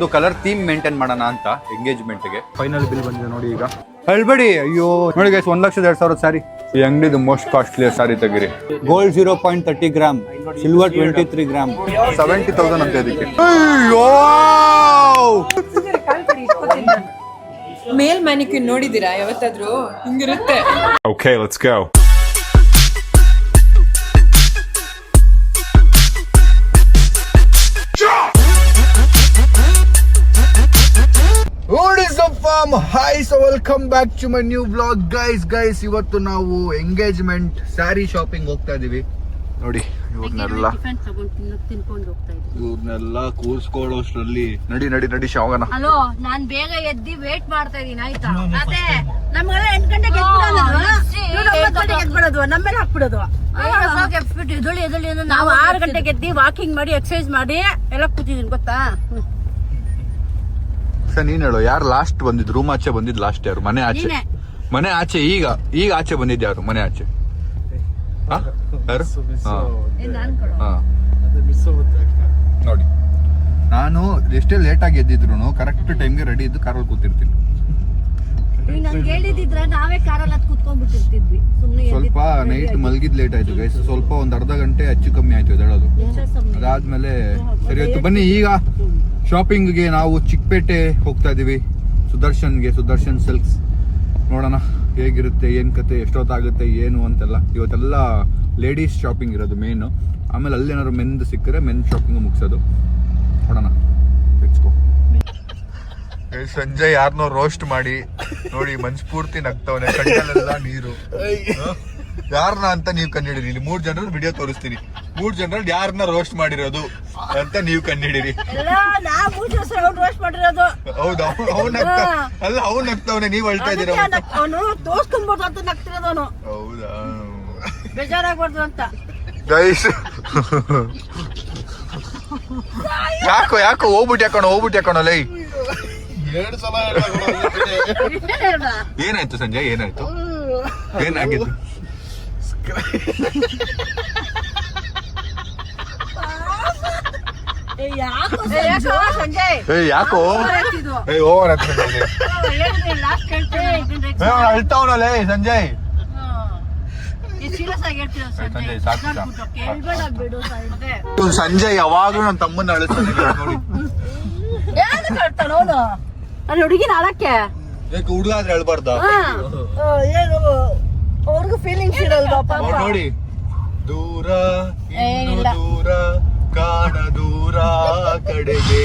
ಇದು colour theme maintain ಮಾಡೋಣ ಅಂತ ಎಂಗೇಜ್ಮೆಂಟ್ ಗೆ. ಫೈನಲ್ ಬಿಲ್ ಬಂದಿದೆ ನೋಡಿ ಈಗ. ಹೇಳ್ಬೇಡಿ, ಅಯ್ಯೋ ನೋಡಿ ಗೈಸ್, 1,02,000 ಸ್ಯಾರಿ. ಈ ಅಂಗಡಿದು ಮೋಸ್ಟ್ ಕಾಸ್ಟ್ಲಿ ಸ್ಯಾರಿ ತೆಗಿರಿ. ಗೋಲ್ಡ್ 0.30 ಗ್ರಾಮ್, ಸಿಲ್ವರ್ 23 ಗ್ರಾಮ್, 70,000 ಅಂತ ಇದಕ್ಕೆ. ಅಯ್ಯೋ ಮೇಲ್ ಮ್ಯಾನಿಕ್ಯೂರ್ ನೋಡಿದೀರಾ ಯಾವತ್ತಾದ್ರೂ? ಹಿಂಗಿರುತ್ತೆ. Okay, let's go. What is up fam? Hi, so welcome back to my new vlog. Guys, ಇವತ್ತು ನಾವು ಎಂಗೇಜ್ಮೆಂಟ್ ಸ್ಯಾರಿ ಶಾಪಿಂಗ್ ಹೋಗ್ತಾ ಇದೀವಿ. ನೋಡಿ ಇವ್ರನ್ನೆಲ್ಲ ಕೂರ್ಸ್ಕೊಳ್ಳೋಷ್ಟ್ರಲ್ಲಿ ನಡಿ ಶಾವಗನ. ಹಲೋ, ನಾನ್ ಬೇಗ ಎದ್ದಿ ವೇಟ್ ಮಾಡ್ತಾ ಇದೀನಿ, ಆಯ್ತಾ? ಅದೇ ನಮ್ಗೆಲ್ಲ 8 ಗಂಟೆಗೆ ಎದ್ಬಿಡೋದು, ನಮ್ಮೇಲೆ ಹಾಕ್ಬಿಡೋದು. ನಾವು 6 ಗಂಟೆಗೆ ಎದ್ದಿ ವಾಕಿಂಗ್ ಮಾಡಿ ಎಕ್ಸರ್ಸೈಸ್ ಮಾಡಿ ಎಲ್ಲ ಕೂತಿದೀನಿ, ಗೊತ್ತಾ? ಸರ್ ನೀನ್ ಹೇಳು, ಯಾರು ಲಾಸ್ಟ್ ಬಂದಿದ್? ರೂಮ್ ಆಚೆ ಬಂದಿದ್ ಲಾಸ್ಟ್ ಯಾರು? ಮನೆ ಆಚೆ ಈಗ ಆಚೆ ಬಂದಿದ್ ಯಾರು? ಮನೆ ಆಚೆ ಯಾರು? ನೋಡಿ, ನಾನು ಎಷ್ಟೇ ಲೇಟ್ ಆಗಿ ಎದ್ದಿದ್ರು ಕರೆಕ್ಟ್ ಟೈಮ್ಗೆ ರೆಡಿ ಇದ್ದು ಕಾರಲ್ಲಿ ಕೂತಿರ್ತೀನಿ. ನಂಗೆ ಹೇಳಿದ್ರೆ ನಾವೇ ಕಾರಲ್ಲಿ ಹತ್ತು ಕುತ್ಕೊಂಡ್ಬಿಟ್ಟಿರ್ತಿದ್ವಿ. ಸ್ವಲ್ಪ ನೈಟ್ ಮಲ್ಗಿದ್ ಲೇಟ್ ಆಯ್ತು ಗೈಸ್, ಸ್ವಲ್ಪ ಒಂದ್ ಅರ್ಧ ಗಂಟೆ ಹೆಚ್ಚು ಕಮ್ಮಿ ಆಯ್ತು ಎದ್ದೇಳೋದು. ಅದಾದ್ಮೇಲೆ ಸರಿ ಆಯ್ತು. ಬನ್ನಿ ಈಗ ಶಾಪಿಂಗ್ಗೆ ನಾವು ಚಿಕ್ಕಪೇಟೆ ಹೋಗ್ತಾ ಇದೀವಿ, ಸುದರ್ಶನ್ ಸಿಲ್ಕ್ಸ್. ನೋಡೋಣ ಹೇಗಿರುತ್ತೆ, ಏನ್ ಕತೆ, ಎಷ್ಟೊತ್ತಾಗುತ್ತೆ, ಏನು ಅಂತೆಲ್ಲ. ಇವತ್ತೆಲ್ಲ ಲೇಡೀಸ್ ಶಾಪಿಂಗ್ ಇರೋದು ಮೇನ್. ಆಮೇಲೆ ಅಲ್ಲೇನಾದ್ರು ಮೆನ್ದು ಸಿಕ್ಕರೆ ಮೆನ್ ಶಾಪಿಂಗ್ ಮುಗಿಸೋದು. ನೋಡೋಣ, ಸಂಜಯ್ ಯಾರನ್ನೋ ರೋಸ್ಟ್ ಮಾಡಿ ನೋಡಿ, ಮನ್ಸ್ಫೂರ್ತಿ ನಗ್ತವನೆ, ಕಣ್ಣಲ್ಲೆಲ್ಲ ನೀರು. ಯಾರನ್ನ ಅಂತ ನೀವು ಕಂಡಿಡಿರಿ. ಇಲ್ಲಿ 3 ಜನರ ವಿಡಿಯೋ ತೋರಿಸ್ತೀನಿ. 3 ಜನರಲ್ಲಿ ಯಾರನ್ನ ರೋಸ್ಟ್ ಮಾಡಿರೋದು ಅಂತ ನೀವು ಕಂಡಿಡಿರಿ. ಹೌದಾ? ಅವ್ನು ನಗ್ತವನೆ, ನೀವ್ ಅಳ್ತಾ ಇದೀರ. ಹೌದಾ? ಬೇಜಾರಾಗ್ಬಾರ್ದು ಅಂತ ಗೈಸ್. ಯಾಕೋ ಹೋಗ್ಬಿಟ್ಟು ಲೈ. 2 ಸಲ ಏನಾಯ್ತು ಸಂಜಯ್? ಏನಾಗಿತ್ತು? ಯಾಕೋ ಅಳ್ತಾವನಲ್ಲೇ ಸಂಜಯ್. ಸಂಜಯ್ ಯಾವಾಗ್ಲೂ ನನ್ನ ತಮ್ಮನ್ನ ಅಳಿಸ್ತಾನೆ ನೋಡಿ. ಹುಡುಗಿನ ಅಳಕ್ಕೆ ಹುಡುಗ ಆದ್ರೆ ಅಳ್ಬಾರ್ದ? ಅವ್ರಿಗೂ ಫೀಲಿಂಗ್ಸ್ ಇರಲ್ವಾ ನೋಡಿ. ದೂರ ದೂರ ಕಾಣ ದೂರ ಕಡೆಗೆ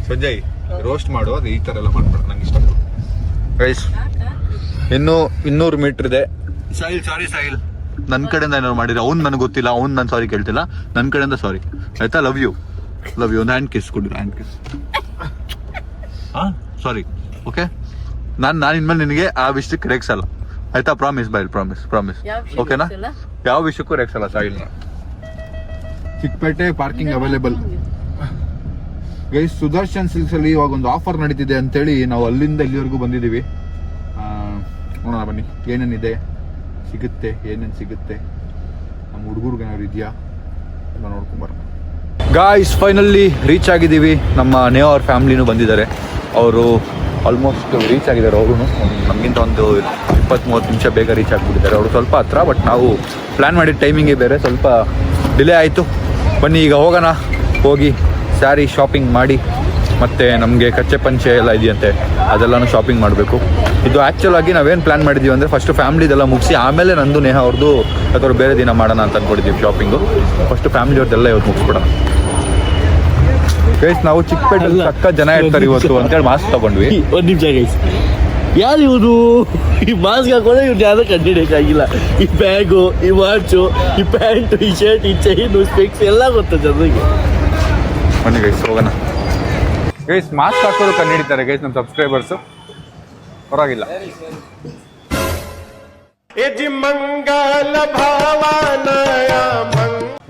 ಸಂಜಯ್ ರೋಸ್ಟ್ ಮಾಡು, ಅದು ಈ ತರ ಎಲ್ಲ ಮಾಡ್ಬೇಡ, ನಂಗೆ ಇಷ್ಟ. ಗೈಸ್, ಇನ್ನು 200 ಮೀಟರ್ ಇದೆ. ಸಾಹಿಲ್ ನನ್ ಕಡೆಯಿಂದ ಏನಾದ್ರು ಮಾಡಿದ್ರೆ ಅವ್ನು ನನಗೆ ಗೊತ್ತಿಲ್ಲ, ಅವ್ನು ನಾನು ಸಾರಿ ಕೇಳ್ತಿಲ್ಲ, ನನ್ನ ಕಡೆಯಿಂದ ಸಾರಿ ಆಯ್ತಾ? Love you. ಒಂದು ಹ್ಯಾಂಡ್ ಕಿಸ್ ಕೊಡಿರಿ, ಹ್ಯಾಂಡ್ ಕಿಸ್. Sorry, okay? ನಾನು ಇನ್ಮೇಲೆ ನಿನಗೆ ಆ ವಿಷಯಕ್ಕೆ ರೇಗ್ಸಲ್ಲ, ಆಯ್ತಾ? ಪ್ರಾಮಿಸ್ ಬೈಲ್, ಪ್ರಾಮಿಸ್ ಓಕೆನಾ? ಯಾವ ವಿಷಯಕ್ಕೂ ರೇಗ್ಸಲ್ಲ ಸಾಯಿಲ್ನ. Chickpete parking available. Guys, Sudarshan silks ಅಲ್ಲಿ ಇವಾಗ ಒಂದು ಆಫರ್ ನಡೀತಿದೆ ಅಂತೇಳಿ ನಾವು ಅಲ್ಲಿಂದ ಇಲ್ಲಿವರೆಗೂ ಬಂದಿದ್ದೀವಿ. ನೋಡೋಣ ಬನ್ನಿ ಏನೇನಿದೆ, ಏನೇನು ಸಿಗುತ್ತೆ, ನಮ್ಮ ಹುಡುಗರಿಗೆ ಏನಾದ್ರು ಇದೆಯಾ ಎಲ್ಲ ನೋಡ್ಕೊಂಬರೋಣ. ಗಾಯ್ಸ್, ಫೈನಲಿ ರೀಚ್ ಆಗಿದ್ದೀವಿ. ನಮ್ಮ ನೇಹ ಅವ್ರ ಫ್ಯಾಮಿಲಿನೂ ಬಂದಿದ್ದಾರೆ. ಅವರು ಆಲ್ಮೋಸ್ಟ್ ರೀಚ್ ಆಗಿದ್ದಾರೆ. ಅವರು ನಮಗಿಂತ ಒಂದು 20-30 ನಿಮಿಷ ಬೇಗ ರೀಚ್ ಆಗಿಬಿಟ್ಟಿದ್ದಾರೆ. ಅವರು ಸ್ವಲ್ಪ ಹತ್ರ, ಬಟ್ ನಾವು ಪ್ಲ್ಯಾನ್ ಮಾಡಿದ ಟೈಮಿಂಗೇ ಬೇರೆ, ಸ್ವಲ್ಪ ಡಿಲೇ ಆಯಿತು. ಬನ್ನಿ ಈಗ ಹೋಗೋಣ. ಹೋಗಿ ಸ್ಯಾರಿ ಶಾಪಿಂಗ್ ಮಾಡಿ, ಮತ್ತು ನಮಗೆ ಕಚ್ಚೆ ಪಂಚೆ ಎಲ್ಲ ಇದೆಯಂತೆ, ಅದೆಲ್ಲನೂ ಶಾಪಿಂಗ್ ಮಾಡಬೇಕು. ಇದು ಆ್ಯಕ್ಚುಲ್ ಆಗಿ ನಾವೇನು ಪ್ಲ್ಯಾನ್ ಮಾಡಿದ್ದೀವಿ ಅಂದರೆ, ಫಸ್ಟು ಫ್ಯಾಮಿಲಿದೆಲ್ಲ ಮುಗಿಸಿ ಆಮೇಲೆ ನಂದು ನೇಹ ಅವ್ರದ್ದು ಅಥವಾ ಬೇರೆ ದಿನ ಮಾಡೋಣ ಅಂತ ಅಂದ್ಕೊಂಡಿದ್ದೀವಿ ಶಾಪಿಂಗು. ಫಸ್ಟು ಫ್ಯಾಮಿಲಿಯವ್ರದ್ದೆಲ್ಲ ಇವತ್ತು ಮುಗಿಸ್ಬಿಡೋಣ. ಗೈಸ್, ನಾವು ಚಿಕ್ಕಪೇಟೆಯಲ್ಲಿ ಸಕ್ಕ ಜನ ಇರ್ತಾರೆ ಇವತ್ತು ಅಂತೇಳಿ ಮಾಸ್ಕ್ ತಗೊಂಡ್ವಿ. ಒಂದು ನಿಮಿಷ ಗೈಸ್, ಯಾರು ಇವರು? ಈ ಮಾಸ್ಕ್ ಹಾಕೊಂಡ್ರೆ ಇವ್ರು ಯಾರು ಕಂಡಿಡಿಯಕ್ಕಾಗಿಲ್ಲ. ಈ ಬ್ಯಾಗು, ಈ ವಾಚು, ಈ ಪ್ಯಾಂಟು, ಈ ಶರ್ಟ್, ಈ ಚೈನು, ಸ್ಪೆಕ್ಸ್ ಎಲ್ಲ ಗೊತ್ತ ಜನರಿಗೆ. ಬನ್ನಿ ಗೈಸ್ ಹೋಗೋಣ. ಗೈಸ್, ಮಾಸ್ಕ್ ಹಾಕೋದು ಕಂಡುಹಿಡಿತಾರೆ ಗೈಸ್ ನಮ್ಮ ಸಬ್ಸ್ಕ್ರೈಬರ್ಸು, ಪರವಾಗಿಲ್ಲ.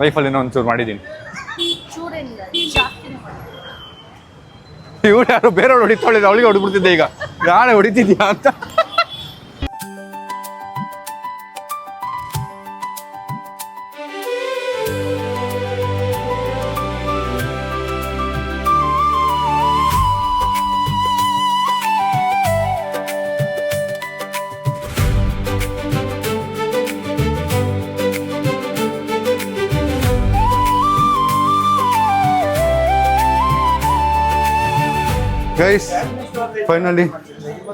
ಲೈಫಲ್ಲಿ ಇನ್ನೂ ಒಂಚೂರು ಮಾಡಿದ್ದೀನಿ. ಇವ್ರು ಯಾರು ಬೇರೆಯವ್ರು ಹೊಡಿತಾಳಿದ್ರೆ ಅವಳಿಗೆ ಹೊಡಿಬಿಡ್ತಿದ್ದೆ. ಈಗ ನಾಳೆ ಹೊಡಿತಿದ್ಯಾ ಅಂತ. ಗೈಸ್ ಫೈನಲಿ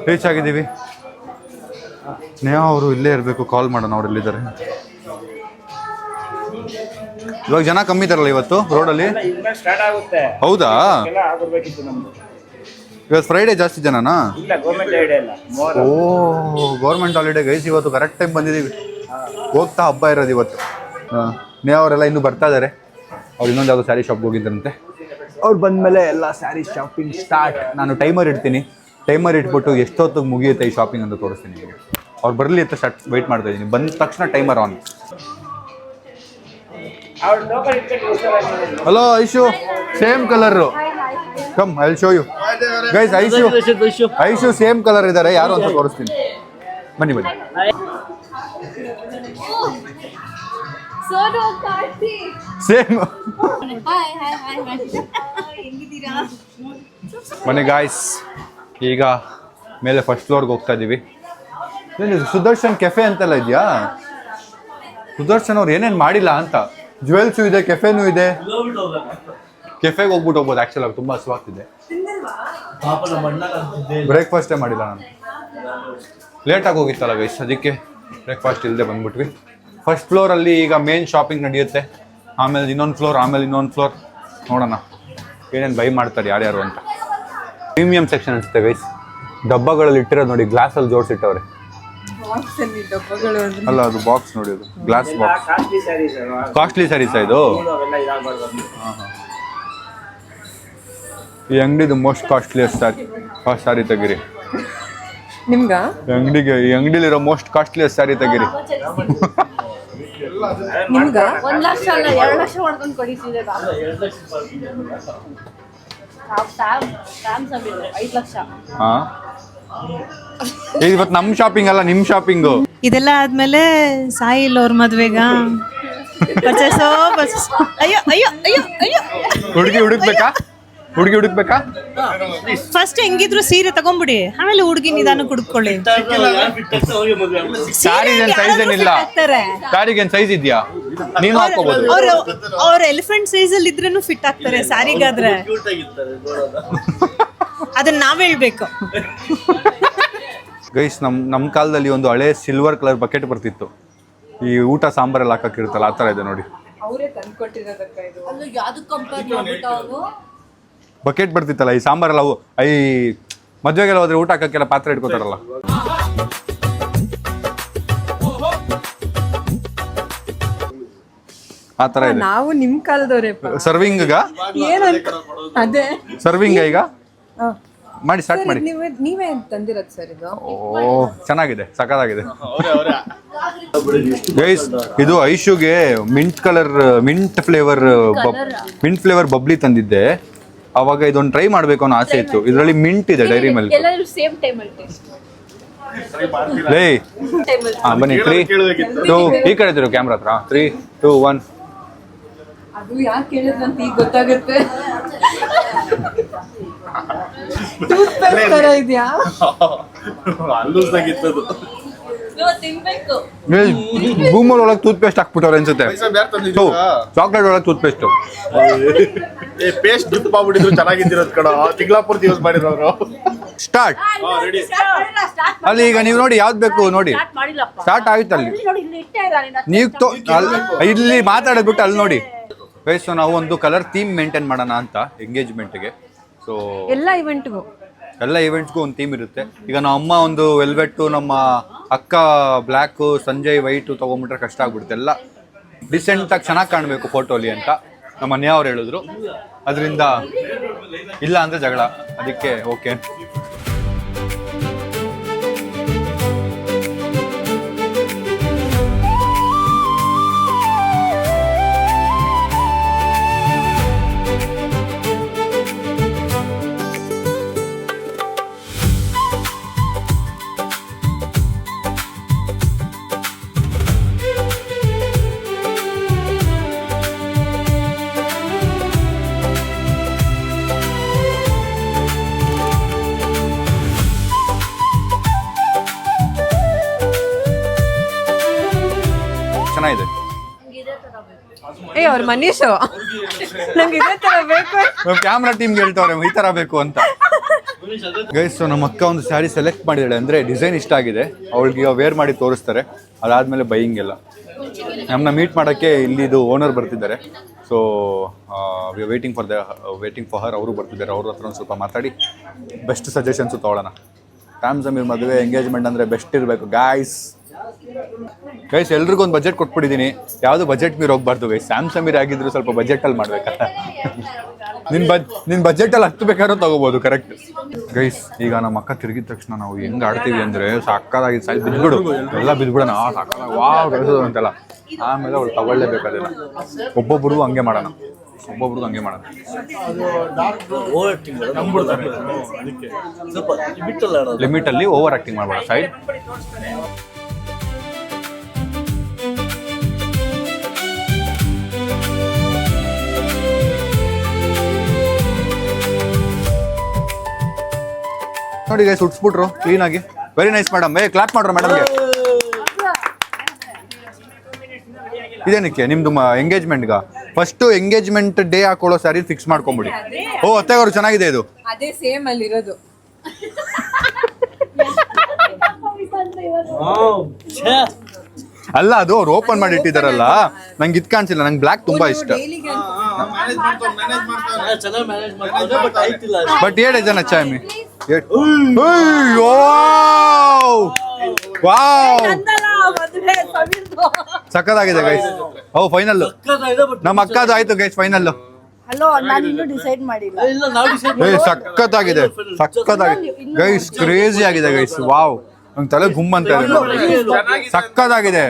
ರೀಚ್ ಆಗಿದ್ದೀವಿ. ನೇಹಾ ಅವರು ಇಲ್ಲೇ ಇರಬೇಕು, ಕಾಲ್ ಮಾಡೋಣ ಅವ್ರು ಎಲ್ಲಿದ್ದಾರೆ. ಇವಾಗ ಜನ ಕಮ್ಮಿ ಇದಾರಲ್ಲ ಇವತ್ತು ರೋಡಲ್ಲಿ? ಹೌದಾ? ಇವತ್ತು ಫ್ರೈಡೇ ಜಾಸ್ತಿ ಜನನಾ? ಓ ಗೌರ್ಮೆಂಟ್ ಹಾಲಿಡೇ ಗೈಸ್, ಇವತ್ತು ಕರೆಕ್ಟ್ ಟೈಮ್ ಬಂದಿದ್ದೀವಿ. ಹೋಗ್ತಾ ಹಬ್ಬ ಇರೋದು ಇವತ್ತು. ನೇಹಾ ಅವರೆಲ್ಲ ಇನ್ನೂ ಬರ್ತಾ ಇದ್ದಾರೆ. ಅವ್ರು ಇನ್ನೊಂದು ಯಾವುದೋ ಸ್ಯಾರಿ ಶಾಪ್ಗೆ ಹೋಗಿದ್ದರಂತೆ. ಅವ್ರು ಬಂದಮೇಲೆ ಎಲ್ಲ ಸ್ಯಾರಿ ಶಾಪಿಂಗ್ ಸ್ಟಾರ್ಟ್. ನಾನು ಟೈಮರ್ ಇಡ್ತೀನಿ, ಟೈಮರ್ ಇಟ್ಬಿಟ್ಟು ಎಷ್ಟೊತ್ತಿಗೆ ಮುಗಿಯುತ್ತೆ ಈ ಶಾಪಿಂಗ್ ಅಂತ ತೋರಿಸ್ತೀನಿ ನಿಮಗೆ. ಅವ್ರು ಬರಲಿ ಅಂತ ಸ್ಟಾರ್ಟ್ ವೆಯ್ಟ್ ಮಾಡ್ತಾ ಇದ್ದೀನಿ. ಬಂದ ತಕ್ಷಣ timer on. Hello Aishu, same colour. Come I will show you guys. Aishu same colour ಇದ್ದಾರೆ, ಯಾರು ಅಂತ ತೋರಿಸ್ತೀನಿ. ಬನ್ನಿ ಬನ್ನಿ. ಸೇಮ್ ಬನ್ನಿ ಗಾಯ್ಸ್. ಈಗ ಮೇಲೆ ಫಸ್ಟ್ ಫ್ಲೋರ್ಗೆ ಹೋಗ್ತಾ ಇದ್ದೀವಿ. ಸುದರ್ಶನ್ ಕೆಫೆ ಅಂತೆಲ್ಲ ಇದೆಯಾ? ಸುದರ್ಶನ್ ಅವ್ರು ಏನೇನು ಮಾಡಿಲ್ಲ ಅಂತ. ಜ್ಯುವೆಲ್ಸು ಇದೆ, ಕೆಫೆನೂ ಇದೆ. ಕೆಫೆಗೆ ಹೋಗ್ಬಿಟ್ಟು ಹೋಗ್ಬೋದು. ಆ್ಯಕ್ಚುಲ್ ಆಗಿ ತುಂಬ ಹಸುವಾಗ್ತಿದೆ. ಬ್ರೇಕ್ಫಾಸ್ಟೇ ಮಾಡಿಲ್ಲ ನಾನು, ಲೇಟಾಗಿ ಹೋಗಿತ್ತಲ್ಲ ಗೈಸ್, ಅದಕ್ಕೆ ಬ್ರೇಕ್ಫಾಸ್ಟ್ ಇಲ್ಲದೆ ಬಂದ್ಬಿಟ್ವಿ. ಫಸ್ಟ್ ಫ್ಲೋರಲ್ಲಿ ಈಗ ಮೇನ್ ಶಾಪಿಂಗ್ ನಡೆಯುತ್ತೆ. ಆಮೇಲೆ ಇನ್ನೊಂದು ಫ್ಲೋರ್, ಆಮೇಲೆ ಇನ್ನೊಂದು ಫ್ಲೋರ್. ನೋಡೋಣ ಏನೇನು ಬೈ ಮಾಡ್ತಾರೆ ಯಾರ್ಯಾರು ಅಂತ. ಪ್ರೀಮಿಯಂ ಸೆಕ್ಷನ್ ಅನಿಸುತ್ತೆ ಗೈಸ್. ಡಬ್ಬಗಳಲ್ಲಿ ಇಟ್ಟಿರೋದು ನೋಡಿ, ಗ್ಲಾಸಲ್ಲಿ ಜೋಡಿಸಿಟ್ಟವ್ರೆ. ಅಲ್ಲ ಅದು ಬಾಕ್ಸ್ ನೋಡಿ, ಅದು ಗ್ಲಾಸ್ ಬಾಕ್ಸ್. ಕಾಸ್ಟ್ಲಿ ಸ್ಯಾರೀಸಾ ಇದು? ಈ ಅಂಗಡಿದು ಮೋಸ್ಟ್ ಕಾಸ್ಟ್ಲಿಯಸ್ಟ್ ಸ್ಯಾರಿ ತೆಗೀರಿ. ನಿಮ್ಗ ಈ ಅಂಗಡಿಲಿರೋ ಮೋಸ್ಟ್ ಕಾಸ್ಟ್ಲಿಯಸ್ಟ್ ಸ್ಯಾರಿ ತೆಗೀರಿ. ನಿಮ್ಗ 1 ಲಕ್ಷ ಅಲ್ಲ 2 ಲಕ್ಷ ಮಾಡ್ಕೊಂಡು ಕೊಡಿಸಿದೆ. 5 ಲಕ್ಷ. ಹಾ, ಇವತ್ತು ನಮ್ಮ ಶಾಪಿಂಗ್ ಅಲ್ಲ, ನಿಮ್ಮ ಶಾಪಿಂಗು. ಇದೆಲ್ಲ ಆದ್ಮೇಲೆ ಸಾಯಿಲ್ ಅವ್ರ ಮದ್ವೆಗ ಅಯ್ಯೋ ಅಯ್ಯೋ ಅಯ್ಯೋ ಅಯ್ಯೋ. ಹುಡುಗಿ ಹುಡುಕ್ಬೇಕಾ? ಫಸ್ಟ್ ಹೆಂಗಿದ್ರು ಸೀರೆ ತಗೊಂಡ್ಬಿಡಿ, ಆಮೇಲೆ ಹುಡುಗಿ ನಿಧಾನ ಕುಡ್ಕೊಳ್ಳಿ. ಸಾರಿಗೇನ್ ಸೈಜ್ ಏನಿಲ್ಲ. ಸಾರಿಗೇನ್ ಸೈಜ್ ಇದೆಯಾ? ನೀನು ಹಾಕೋಬಹುದು. ಅವ್ರ ಎಲಿಫೆಂಟ್ ಸೈಜ್ ಅಲ್ಲಿ ಇದ್ರೂ ಫಿಟ್ ಆಗ್ತಾರೆ ಸಾರಿಗಾದ್ರೆ. ಅದನ್ನ ನಾವ್ ಹೇಳ್ಬೇಕು. ಗೈಸ್, ನಮ್ಮ ಕಾಲದಲ್ಲಿ ಒಂದು ಹಳೆ ಸಿಲ್ವರ್ ಕಲರ್ ಬಕೆಟ್ ಬರ್ತಿತ್ತು. ಈ ಊಟ ಸಾಂಬಾರೆಲ್ಲ ಹಾಕಕ್ಕಿರುತ್ತಲ್ಲ, ಆ ಥರ ಇದೆ ನೋಡಿ. ಬಕೆಟ್ ಬರ್ತಿತ್ತಲ್ಲ, ಈ ಸಾಂಬಾರೆಲ್ಲ ಈ ಮದ್ವೆಗೆಲ್ಲ ಹೋದ್ರೆ ಊಟ ಹಾಕಕ್ಕೆಲ್ಲ ಪಾತ್ರೆ ಇಟ್ಕೋತಾರಲ್ಲ. ಆ ಥರ ಇದೆ. ನಾವು ನಿಮ್ ಕಾಲದವ್ರೆ. ಸರ್ವಿಂಗ್ ಅದೇ ಸರ್ವಿಂಗ್ ಈಗ ಮಾಡಿ ಸ್ಟಾರ್ಟ್ ಮಾಡಿ. ನೀವೇ ತಂದಿರೋದು ಸರ್ ಇದು? ಓ ಚೆನ್ನಾಗಿದೆ, ಸಖತ್ತಾಗಿದೆ ಗೈಸ್. ಇದು ಐಶುಗೆ ಮಿಂಟ್ ಫ್ಲೇವರ್ ಬಬ್ಲಿ ತಂದಿದ್ದೆ. ಅವಾಗ ಇದೊಂದು ಟ್ರೈ ಮಾಡ್ಬೇಕು ಅನ್ನೋ ಆಸೆ ಇತ್ತು. ಇದರಲ್ಲಿ ಮಿಂಟ್ ಇದೆ, ಡೈರಿ ಮಿಲ್ಕ್. ಲೇ ಬನ್ನಿ. 3, 2 ಈ ಕಡೆ ಇದ್ರು ಕ್ಯಾಮ್ರಾ ಹತ್ರ. 3, 2, 1. ಅದು ಯಾಕೆ ಹೇಳಿದ್ರಂತ ಈಗ ಗೊತ್ತಾಗುತ್ತೆ. ಬೂಮರ್ ಒಳಗೆ ಟೂತ್ ಪೇಸ್ಟ್ ಹಾಕ್ಬಿಟ್ಟವ್ರೆ ಅನ್ಸುತ್ತೆ. ಚಾಕ್ಲೇಟ್ ಒಳಗೆ ಟೂತ್ ಪೇಸ್ಟ್ ಪೇಸ್ಟ್ ದುಡ್ಡು ಚೆನ್ನಾಗಿದ್ದಿರೋದು ಕಣ. ತಿಂಗ್ಳಾಪುರ ಯೂಸ್ ಮಾಡಿರೋರು. ಸ್ಟಾರ್ಟ್ ಅಲ್ಲಿ. ಈಗ ನೀವು ನೋಡಿ ಯಾವ್ದು ಬೇಕು ನೋಡಿ. ಸ್ಟಾರ್ಟ್ ಆಯ್ತು ಅಲ್ಲಿ. ನೀವು ಇಲ್ಲಿ ಮಾತಾಡೋದ್ಬಿಟ್ಟು ಅಲ್ಲಿ ನೋಡಿ. ಸೊ ನಾವು ಒಂದು ಕಲರ್ ಥೀಮ್ ಮೇಂಟೈನ್ ಮಾಡೋಣ ಅಂತ ಎಂಗೇಜ್ಮೆಂಟ್ಗೆ. ಸೊ ಎಲ್ಲ ಇವೆಂಟ್ಗೂ ಒಂದು ಥೀಮ್ ಇರುತ್ತೆ. ಈಗ ನಮ್ಮ ಅಮ್ಮ ಒಂದು ವೆಲ್ವೆಟ್ಟು, ನಮ್ಮ ಅಕ್ಕ ಬ್ಲ್ಯಾಕು, ಸಂಜಯ್ ವೈಟು ತೊಗೊಂಬಿಟ್ರೆ ಕಷ್ಟ ಆಗ್ಬಿಡುತ್ತೆ. ಎಲ್ಲ ಡಿಸೆಂಟಾಗಿ ಚೆನ್ನಾಗಿ ಕಾಣಬೇಕು ಫೋಟೋಲಿ ಅಂತ ನಮ್ಮ ನೇಹಾ ಅವ್ರು ಹೇಳಿದ್ರು. ಅದರಿಂದ ಇಲ್ಲ ಅಂದರೆ ಜಗಳ, ಅದಕ್ಕೆ ಓಕೆ. ಚೆನ್ನಾಗಿದೆ. ಅವ್ರ ಮನೀಶು ನಂಗೆ ಇದೇ ತರ ಬೇಕು. ಕ್ಯಾಮ್ರಾ ಟೀಮ್ಗೆ ಹೇಳ್ತವ್ರೆ ಈ ತರ ಬೇಕು ಅಂತ. ಗೈಸ್ ಸೊ ನಮ್ಮ ಅಕ್ಕ ಒಂದು ಸ್ಯಾರಿ ಸೆಲೆಕ್ಟ್ ಮಾಡಿದಾಳೆ ಅಂದರೆ ಡಿಸೈನ್ ಇಷ್ಟ ಆಗಿದೆ, ಅವಳಿಗೆ ಈಗ ವೇರ್ ಮಾಡಿ ತೋರಿಸ್ತಾರೆ, ಅದಾದಮೇಲೆ ಬೈಯಿಂಗ್ ಎಲ್ಲ. ನಮ್ಮನ್ನ ಮೀಟ್ ಮಾಡೋಕ್ಕೆ ಇಲ್ಲಿದು ಓನರ್ ಬರ್ತಿದ್ದಾರೆ. So waiting for her. ಅವರು ಬರ್ತಿದ್ದಾರೆ, ಅವ್ರ ಹತ್ರ ಒಂದು ಸ್ವಲ್ಪ ಮಾತಾಡಿ ಬೆಸ್ಟ್ ಸಜೆಷನ್ಸು ತೊಗೊಳ್ಳೋಣ. ಸ್ಯಾಮ್ ಸಮೀರ್ ಮದುವೆ ಎಂಗೇಜ್ಮೆಂಟ್ ಅಂದರೆ ಬೆಸ್ಟ್ ಇರಬೇಕು ಗೈಸ್. ಎಲ್ರಿಗೂ ಒಂದು ಬಜೆಟ್ ಕೊಟ್ಬಿಟ್ಟಿದ್ದೀನಿ, ಯಾವುದು ಬಜೆಟ್ ಮೀರಿ ಹೋಗ್ಬಾರ್ದು ಗೈಸ್. ಸ್ಯಾಮ್ ಸಮೀರ್ ಆಗಿದ್ರು ಸ್ವಲ್ಪ ಬಜೆಟಲ್ಲಿ ಮಾಡ್ಬೇಕಲ್ಲ. ನಿನ್ನ ಬಜೆಟಲ್ಲಿ ಹತ್ತು ಬೇಕಾದ್ರೂ ತಗೋಬೋದು ಕರೆಕ್ಟ್ ಗೈಸ್. ಈಗ ನಮ್ಮ ಅಕ್ಕ ತಿರುಗಿದ ತಕ್ಷಣ ನಾವು ಹೆಂಗೆ ಆಡ್ತೀವಿ ಅಂದರೆ ಸಾಕಾಗಿ ಬಿದ್ಬಿಡು ಎಲ್ಲ ಬಿದ್ಬಿಡೋಣ, ಸಾಕಾಗಿ ವಾವ್ ಅಂತೆಲ್ಲ. ಆಮೇಲೆ ಅವ್ಳು ತಗೊಳ್ಳೇಬೇಕಾದಿಲ್ಲ. ಒಬ್ಬೊಬ್ರಿಗೂ ಹಂಗೆ ಮಾಡೋಣ. ಲಿಮಿಟಲ್ಲಿ ಓವರ್ ಆಕ್ಟಿಂಗ್ ಮಾಡಬೇಡ. ಸೈಡ್ ನೋಡಿ ಗೈಸ್, ಸುಟ್ಸ್ಬಿಟ್ರು ಕ್ಲೀನ್ ಆಗಿ. Very nice madam. ಕ್ಲಾಪ್ ಮಾಡ್ರು ಮೇಡಮ್ಗೆ. ಇದೇನಕ್ಕೆ ನಿಮ್ದು ಎಂಗೇಜ್ಮೆಂಟ್ಗ ಫಸ್ಟ್ ಎಂಗೇಜ್ಮೆಂಟ್ ಡೇ ಹಾಕೊಳ್ಳೋ ಸ್ಯಾರಿ ಫಿಕ್ಸ್ ಮಾಡ್ಕೊಂಬಿಡಿ. ಓ ಅತ್ತೆಗವರು ಚೆನ್ನಾಗಿದೆ ಇದು. ಅದೇ ಸೇಮ್ ಅಲ್ಲಿ ಇರೋದು. ಅಲ್ಲ ಅದು ಅವ್ರು ಓಪನ್ ಮಾಡಿ ಇಟ್ಟಿದಾರಲ್ಲ, ನಂಗೆ ಇದ್ ಕಾಣಿಸಿಲ್ಲ. ನಂಗೆ ಬ್ಲ್ಯಾಕ್ ತುಂಬಾ ಇಷ್ಟ. ಬಟ್ ಏಳು ಜನ ಚಾಮಿ ಸಕ್ಕದಾಗಿದೆ ಗೈಸ್. ಓ ಫೈನಲ್ ನಮ್ಮ ಅಕ್ಕದು ಆಯ್ತು ಗೈಸ್. ಫೈನಲ್ ಸಕ್ಕತ್ತಾಗಿದೆ ಗೈಸ್. ಕ್ರೇಜಿ ಆಗಿದೆ ಗೈಸ್. ವಾವ್, ನಂಗೆ ತಲೆ ಗುಮ್ ಅಂತ ಸಕ್ಕತ್ತಾಗಿದೆ.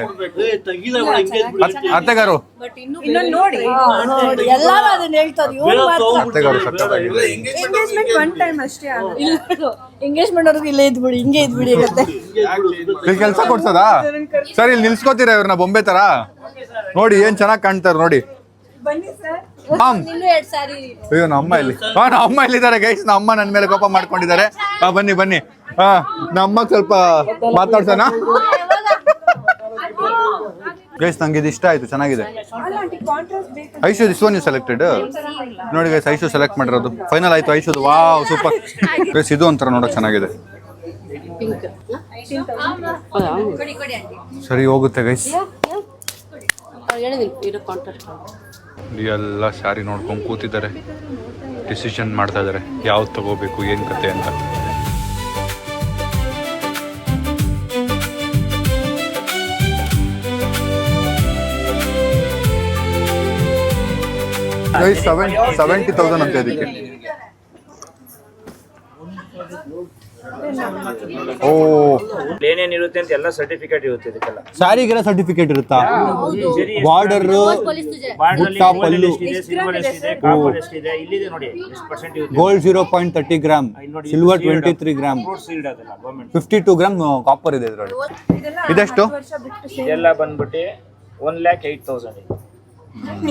ಅತ್ತೆಗಾರು ಅತ್ತೆಗಾರು ಸಕ್ಕತ್ತಾಗಿದೆ. ಎಂಗೇಜ್ಮೆಂಟ್ ಅವ್ರಿಗೆ ಇಲ್ಲೇ ಇದ್ಬಿಡಿ, ಹಿಂಗೆ ಇದ್ಬಿಡಿ ಇರುತ್ತೆ. ಇಲ್ಲಿ ಕೆಲಸ ಕೊಡ್ಸೋದಾ? ಸರಿ, ಇಲ್ಲಿ ನಿಲ್ಸ್ಕೊತೀರ ಇವ್ರನ್ನ ಬೊಂಬೆ ತರ. ನೋಡಿ ಏನ್ ಚೆನ್ನಾಗಿ ಕಾಣ್ತಾರ ನೋಡಿ. ಅಯ್ಯೋ ನಮ್ಮ ಇಲ್ಲಿ ನಮ್ಮ ಇಲ್ಲಿದ್ದಾರೆ ಗೈಸ್. ನಮ್ಮ ನನ್ನ ಮೇಲೆ ಕೋಪ ಮಾಡ್ಕೊಂಡಿದ್ದಾರೆ. ಬನ್ನಿ ಬನ್ನಿ. ನಮ್ಮ ಸ್ವಲ್ಪ ಮಾತಾಡ್ಸೋಣ ಗೈಸ್. ನಂಗೆ ಇದು ಇಷ್ಟ ಆಯ್ತು, ಚೆನ್ನಾಗಿದೆ. Aishu this one you selected. ನೋಡಿ ಗೈಸ್, ಐಶು ಸೆಲೆಕ್ಟ್ ಮಾಡಿರೋದು ಫೈನಲ್ ಆಯ್ತು. ಐಶುದು ವಾವ್ ಸೂಪರ್ ಗೈಸ್. ಇದು ಒಂಥರ ನೋಡೋಕೆ ಚೆನ್ನಾಗಿದೆ. ಸರಿ ಹೋಗುತ್ತೆ ಗೈಸ್. ಎಲ್ಲ ಸ್ಯಾರಿ ನೋಡ್ಕೊಂಡು ಕೂತಿದ್ದಾರೆ, ಡಿಸಿಷನ್ ಮಾಡ್ತಾ ಇದ್ದಾರೆ ಯಾವ್ದು ತಗೋಬೇಕು ಏನ್ ಕತೆ ಅಂತ. ಗೈಸ್ 70,000 ಅಂತ ಇದಕ್ಕೆ. ಓ ಏನೇನಿರುತ್ತೆ ಅಂತ ಎಲ್ಲ ಸರ್ಟಿಫಿಕೇಟ್ ಇರುತ್ತೆ ಇದಕ್ಕೆಲ್ಲ. ಸ್ಯಾರಿಗೆಲ್ಲ ಸರ್ಟಿಫಿಕೇಟ್ ಇರುತ್ತಾ? ಬಾರ್ಡರ್, ಬುಟ್ಟ, ಪಲ್ಲು, ಇಲ್ಲಿದೆ ನೋಡಿ ಎಷ್ಟು ಪರ್ಸೆಂಟ್ ಇರುತ್ತೆ. Gold 0.30 gram, silver 23 gram, 52 gram copper ಇದೆ ಇದರಲ್ಲಿ. ಇದೆಷ್ಟು? ಇದೆಲ್ಲ ಬಂದ್ಬಿಟ್ಟು 1,08,000.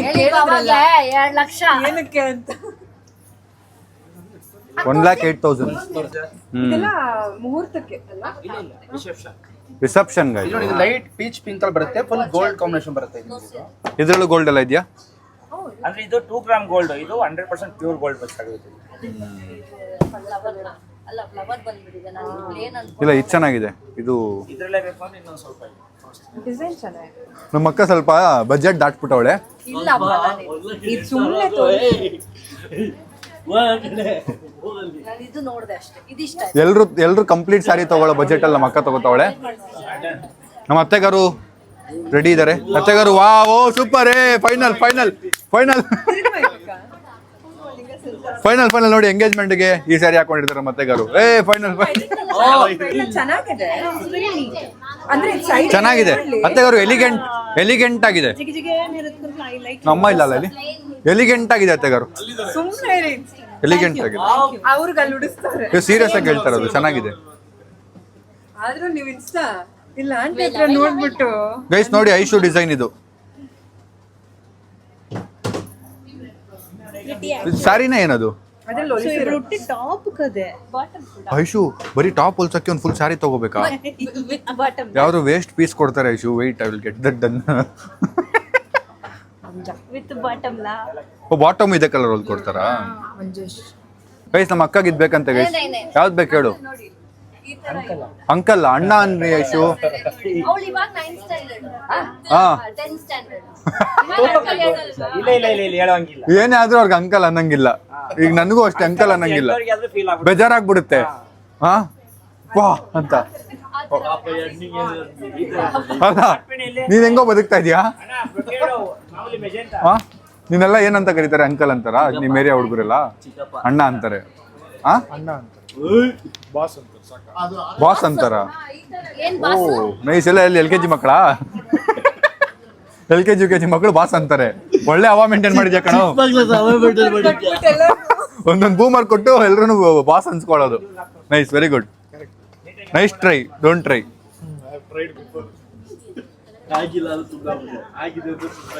2 ಲಕ್ಷ ಏನಕ್ಕೆ ಅಂತ 1,08,000. ಮುಹೂರ್ತಕ್ಕೆ ಅಲ್ಲ, ರಿಸೆಪ್ಷನ್ ಲೈಟ್ ಪೀಚ್ ಪಿಂಕ್ ಅಲ್ಲಿ ಬರುತ್ತೆ, ಫುಲ್ ಗೋಲ್ಡ್ ಕಾಂಬಿನೇಷನ್ ಬರುತ್ತೆ. ಇದ್ರಲ್ಲೂ ಗೋಲ್ಡ್ ಎಲ್ಲ ಇದೆಯಾ? ಅಂದ್ರೆ ಇದು 2 ಗ್ರಾಮ್ ಗೋಲ್ಡ್, ಇದು 100% ಪ್ಯೂರ್ ಗೋಲ್ಡ್ ಬೇಕಾಗುತ್ತೆ. ಅಲ್ಲ ಫ್ಲವರ್ ಬಂದ್ಬಿಟ್ಟಿದೆ. ನಾನು ಪ್ಲೇನ್ ಅಂತ ಇಲ್ಲ, ಇದು ಚೆನ್ನಾಗಿದೆ. ಇದು ಇದ್ರಲ್ಲೇ ಬೇಕು ಅಂದ್ರೆ ಇನ್ನೊಂದು ಸ್ವಲ್ಪ ಡಿಸೈನ್ ಚೆನ್ನಾಗಿದೆ. ನಮ್ಮ ಅಕ್ಕ ಸ್ವಲ್ಪ ಬಜೆಟ್ ದಾಟ್ಬಿಟ್ಟವಳೆ. ಇಲ್ಲ ಇದು ಸುಮ್ಮನೆ ನಾನು ಇದು ನೋಡಿದೆ ಅಷ್ಟೇ. ಇದಿಷ್ಟ ಎಲ್ರು ಕಂಪ್ಲೀಟ್ ಸ್ಯಾರಿ ತಗೊಳ್ಳೋ ಬಜೆಟ್ ಅಲ್ಲಿ ನಮ್ಮ ಅಕ್ಕ ತಗೋತಾವಳೆ. ನಮ್ಮ ಅತ್ತೆಗಾರು ರೆಡಿ ಇದ್ದಾರೆ. ಅತ್ತೆಗಾರು wow super. Final final final final final ನೋಡಿ, ಎಂಗೇಜ್ಮೆಂಟ್ಗೆ ಈ ಸ್ಯಾರಿ ಹಾಕೊಂಡಿರ್ತಾರೆ ನಮ್ಮ ಅತ್ತೆಗಾರು. ಫೈನಲ್ ಚೆನ್ನಾಗಿದೆ. ಅಂದ್ರೆ ಸೈಡ್ ಚೆನ್ನಾಗಿದೆ. ಅತ್ತೆಗಾರು ಎಲಿಗೆಂಟ್ ಆಗಿದೆ. ನಮ್ಮ ಇಲ್ಲ ಅಲ್ಲ ಇಲ್ಲಿ ಎಲಿಗೆಂಟ್ ಆಗಿದೆ ಅತ್ತೆಗಾರು. ಸುಮ್ಮನೆ ಎಲಿಗೆಂಟ್ ಆಗಿದೆ. ಅವ್ರಿಗೆ ಅಲ್ಲಿ ಉಡಿಸ್ತಾರೆ. ಸೀರಿಯಸ್ ಆಗಿ ಹೇಳ್ತಾರೆ, ಅದು ಚೆನ್ನಾಗಿದೆ. ಆದ್ರೂ ನೀವು ಇನ್ಸ್ಟಾ ಇಲ್ಲ ಅಂತ ನೋಡ್ಬಿಟ್ಟು ಗೈಸ್ ನೋಡಿ, ಐಶು ಡಿಸೈನ್ ಇದು. ಸ್ಯಾರಿನ ಏನದು? ಐಶು ಬರೀ ಟಾಪ್ ಹೊಲ್ಸಕ್ಕೆ ಒಂದು ಫುಲ್ ಸ್ಯಾರಿ ತಗೋಬೇಕಾ? ಯಾವ್ದು ವೇಸ್ಟ್ ಪೀಸ್ ಕೊಡ್ತಾರೆ Aishu. Wait, I will get that done. With bottom ಲಾ ಬಾಟಮ್ ಇದೆ ಕಲರ್ ಅಲ್ಲಿ ಕೊಡ್ತಾರಾ? ಗೈಸ್ ನಮ್ಮ ಅಕ್ಕಗೆ ಇದ್ ಬೇಕಂತ ಗೈಸ್. ಯಾವ್ದು ಬೇಕು ಹೇಳು. ಅಂಕಲ್ ಅಣ್ಣ ಅನ್ರಿ ಯಶು. ಅವಳು ಇವಾಗ 9th ಸ್ಟ್ಯಾಂಡರ್ಡ್ ಹಾ 10th ಸ್ಟ್ಯಾಂಡರ್ಡ್ ಇಲ್ಲ ಇಲ್ಲ ಇಲ್ಲ ಇಲ್ಲ ಹೇಳೋಂಗಿಲ್ಲ. ಏನೇ ಆದ್ರೂ ಅವ್ರಿಗೆ ಅಂಕಲ್ ಅನ್ನಂಗಿಲ್ಲ. ಈಗ ನನಗೂ ಅಷ್ಟೇ ಅಂಕಲ್ ಅನ್ನಂಗಿಲ್ಲ, ಎಂತವ್ರಿಗಾದ್ರೂ ಫೀಲ್ ಆಗ್ಬಿಡುತ್ತೆ. ಬೇಜಾರಾಗ್ಬಿಡುತ್ತೆ. ಹಾ ವಾ ಅಂತ ಅಲ್ಲ, ನೀನ್ ಹೆಂಗೋ ಬದುಕ್ತಾ ಇದೀಯಾ? ಅಣ್ಣ, ಬ್ರೊಕೇಡು, ಮಾಮೂಲಿ ಮೆಜೆಂಟ. ಹಾ ನೀನೆಲ್ಲ ಏನಂತ ಕರೀತಾರೆ? ಅಂಕಲ್ ಅಂತಾರ ನಿಮ್ ಏರಿಯಾ ಹುಡುಗರೆಲ್ಲ? ಅಣ್ಣ ಅಂತಾರೆ. ಹಾ ಬಾಸ್ ಅಂತಾರ. ಏನ್ ಓ ನೈಸ್. ಎಲ್ಲ ಎಲ್ಲಿ LKG ಮಕ್ಕಳಾ? LKG UKG ಮಕ್ಕಳು ಬಾಸ್ ಅಂತಾರೆ. ಒಳ್ಳೆ ಹವಾ ಮೇಂಟೈನ್ ಮಾಡಿದ್ಯಾ ಕಣೋ. ಒಂದೊಂದು ಬೂಮರ್ ಕೊಟ್ಟು ಎಲ್ರು ಬಾಸ್ ಅನ್ಸ್ಕೊಳ್ಳೋದು. Nice, very good, nice try. Don't try. ಆಗಿಲ್ಲ ಅದು ತುಂಬಾ ಆಗಿದೆ ಅಂತ ತುಂಬಾ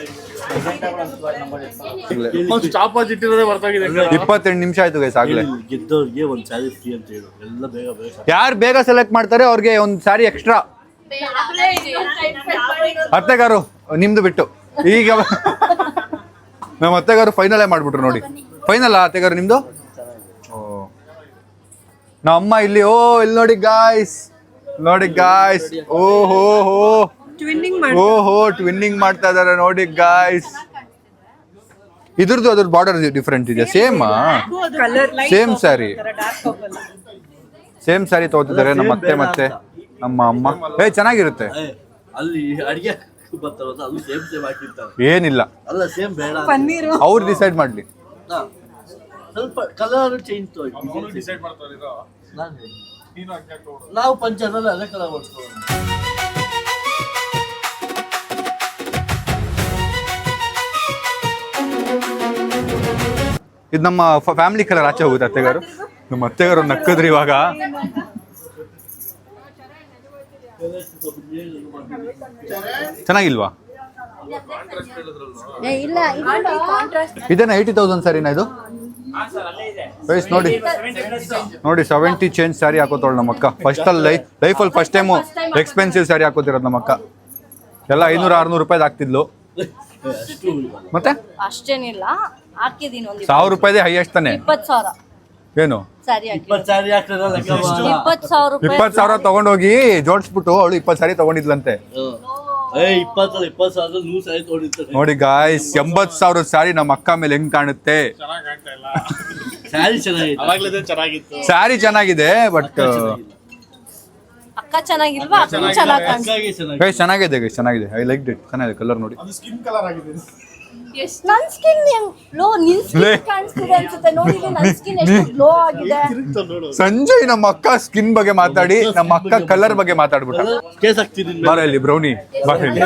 ಒಂದು ಸ್ಟಾಪೇಜ್ ಇಟ್ಟಿರೋದೇ ಹೊರತಾಗಿದೆ. 28 ನಿಮಿಷ ಆಯ್ತು ಗೈಸ್ ಆಗ್ಲೇ. ಗೆದ್ದವ್ರಿಗೆ ಒಂದು ಸ್ಯಾರಿ ಫ್ರೀ ಅಂತ ಹೇಳು. ಎಲ್ಲ ಬೇಗ ಬೇಗ ಯಾರು ಬೇಗ ಸೆಲೆಕ್ಟ್ ಮಾಡ್ತಾರೆ ಅವ್ರಿಗೆ ಒಂದು ಸ್ಯಾರಿ ಎಕ್ಸ್ಟ್ರಾ. ಅತ್ತೆಗಾರು ನಿಮ್ದು ಬಿಟ್ಟು ಈಗ ನಮ್ಮ ಅತ್ತೆಗಾರು ಫೈನಲೇ ಮಾಡ್ಬಿಟ್ರು ನೋಡಿ. ಫೈನಲ್ ಅತ್ತೆಗಾರು ನಿಮ್ದು? ಓ ನಮ್ಮ ಅಮ್ಮ ಇಲ್ಲಿ. ಓ ಇಲ್ಲಿ ನೋಡಿ ಗಾಯ್ಸ್, ನೋಡಿ ಗಾಯ್ಸ್. ಓಹೋ ಹೋ ಓಹೋ ಟ್ವಿನ್ನಿಂಗ್ ಮಾಡ್ತಾ ಇದಾರೆ ನೋಡಿ ಗಾಯ್ಸ್. ಇದ್ರದ್ದು ಅದ್ರ ಬಾರ್ಡರ್ ಡಿಫ್ರೆಂಟ್ ಇದೆ. Same same sari, same sari ತಗೋತಿದ್ದಾರೆ ನಮ್ಮ ಅತ್ತೆ ಮತ್ತೆ ನಮ್ಮ ಅಮ್ಮ. ಚೆನ್ನಾಗಿರುತ್ತೆ. ಅಲ್ಲಿ ಅಡಿಗೆ ಬರ್ತಾರಲ್ಲ ಅದು ಸೇಮ್ ಸೇಮ್ ಹಾಕಿರ್ತಾರೆ. ಏನಿಲ್ಲ, ಅಲ್ಲ ಸೇಮ್ ಬೇಡ, ಅವ್ರು ಡಿಸೈಡ್ ಮಾಡ್ಲಿ. ಸ್ವಲ್ಪ ಕಲರ್ ಚೇಂಜ್ ಡಿಸೈಡ್ ಮಾಡ್ತಾರೆ. ನಾವು ಪಂಚಾಯತ್ ಅದೇ ಕಲರ್ ಮಾಡ್ತೀವಿ. ಇದು ನಮ್ಮ ಫ್ಯಾಮಿಲಿ ಕಲರ್ ಆಚೆ ಹೋಗುತ್ತೆ. ಅತ್ತೆಗಾರು ನಮ್ಮ ಅತ್ತೆಗಾರು ನಕ್ಕದ್ರಿ ಇವಾಗ. ಚೆನ್ನಾಗಿಲ್ವಾ? ಇಲ್ಲ ಇದೇನಾ 80,000 ಸ್ಯಾರಿನಾ ಇದು? ವಯಸ್ ನೋಡಿ ನೋಡಿ 70 ಚೇಂಜ್ ಸ್ಯಾರಿ ಹಾಕೋತಾಳು ನಮ್ಮ ಅಕ್ಕ. ಫಸ್ಟ್ ಅಲ್ಲಿ ಲೈಫಲ್ಲಿ ಫಸ್ಟ್ ಟೈಮು ಎಕ್ಸ್ಪೆನ್ಸಿವ್ ಸ್ಯಾರಿ ಹಾಕೋತಿರೋದು ನಮ್ಮ ಅಕ್ಕ. ಎಲ್ಲ 500-600 ರೂಪಾಯಿ ಹಾಕ್ತಿದ್ಲು. ಮತ್ತೆ ಅಷ್ಟೇನಿಲ್ಲ, ಹಾಕಿದೀನಿ ಒಂದು 1000 ರೂಪಾಯಿದೇ ಹೈಯೆಸ್ಟ್ ತಾನೆ. 20,000 ಏನು ಸ್ಯಾರಿ ಹಾಕಿ 20 ಸ್ಯಾರಿ ಹಾಕ್ತಾರಲ್ಲ 20,000 ರೂಪಾಯಿ. 20,000 ತಗೊಂಡೋಗಿ ಜೋಡಿಸ್ಬಿಟ್ಟು ಅವಳು 20 ಸ್ಯಾರಿ ತಗೊಂಡಿದ್ಲಂತೆ. 20 ಸಾವಿರ 100 ಸ್ಯಾರಿ ತಗೊಂಡಿರ್ತಾರೆ ನೋಡಿ ಗಾಯ್ಸ್. 80,000 ಸ್ಯಾರಿ ನಮ್ಮ ಅಕ್ಕ ಮೇಲೆ ಹೆಂಗ್ ಕಾಣುತ್ತೆ. ಸ್ಯಾರಿ ಚೆನ್ನಾಗಿತ್ತು. ಸ್ಯಾರಿ ಚೆನ್ನಾಗಿದೆ ಬಟ್ ಅಕ್ಕ ಚೆನ್ನಾಗಿಲ್ವಾ? ಅಕ್ಕ ಚೆನ್ನಾಗಿ ಹಂಗಾಗಿ ಚೆನ್ನಾಗಿ ಗೈಸ್ ಚೆನ್ನಾಗಿದೆ ಗೈಸ್, ಚೆನ್ನಾಗಿದೆ. I like it. ಚೆನ್ನಾಗಿದೆ ಕಲರ್ ನೋಡಿ. ನನ್ ಸ್ಕಿನ್ ಲೋ, ನಿನ್ ಸ್ಕಿನ್ ಕಾಣಿಸ್ತಿದೆ ಅನ್ಸುತ್ತೆ ನೋಡಿ. ನನ್ ಸ್ಕಿನ್ ಎಷ್ಟು ಗ್ಲೋ ಆಗಿದೆ. ಸಂಜಯ್ ನಮ್ಮ ಅಕ್ಕ ಸ್ಕಿನ್ ಬಗ್ಗೆ ಮಾತಾಡಿ ನಮ್ಮ ಅಕ್ಕ ಕಲರ್ ಬಗ್ಗೆ ಮಾತಾಡ್ಬಿಟ್ಟ. ಕೇಸ್ ಹಾಕ್ತೀನಿ. ಬಾರ ಇಲ್ಲಿ ಬ್ರೌನಿ, ಬಾರ ಇಲ್ಲಿ,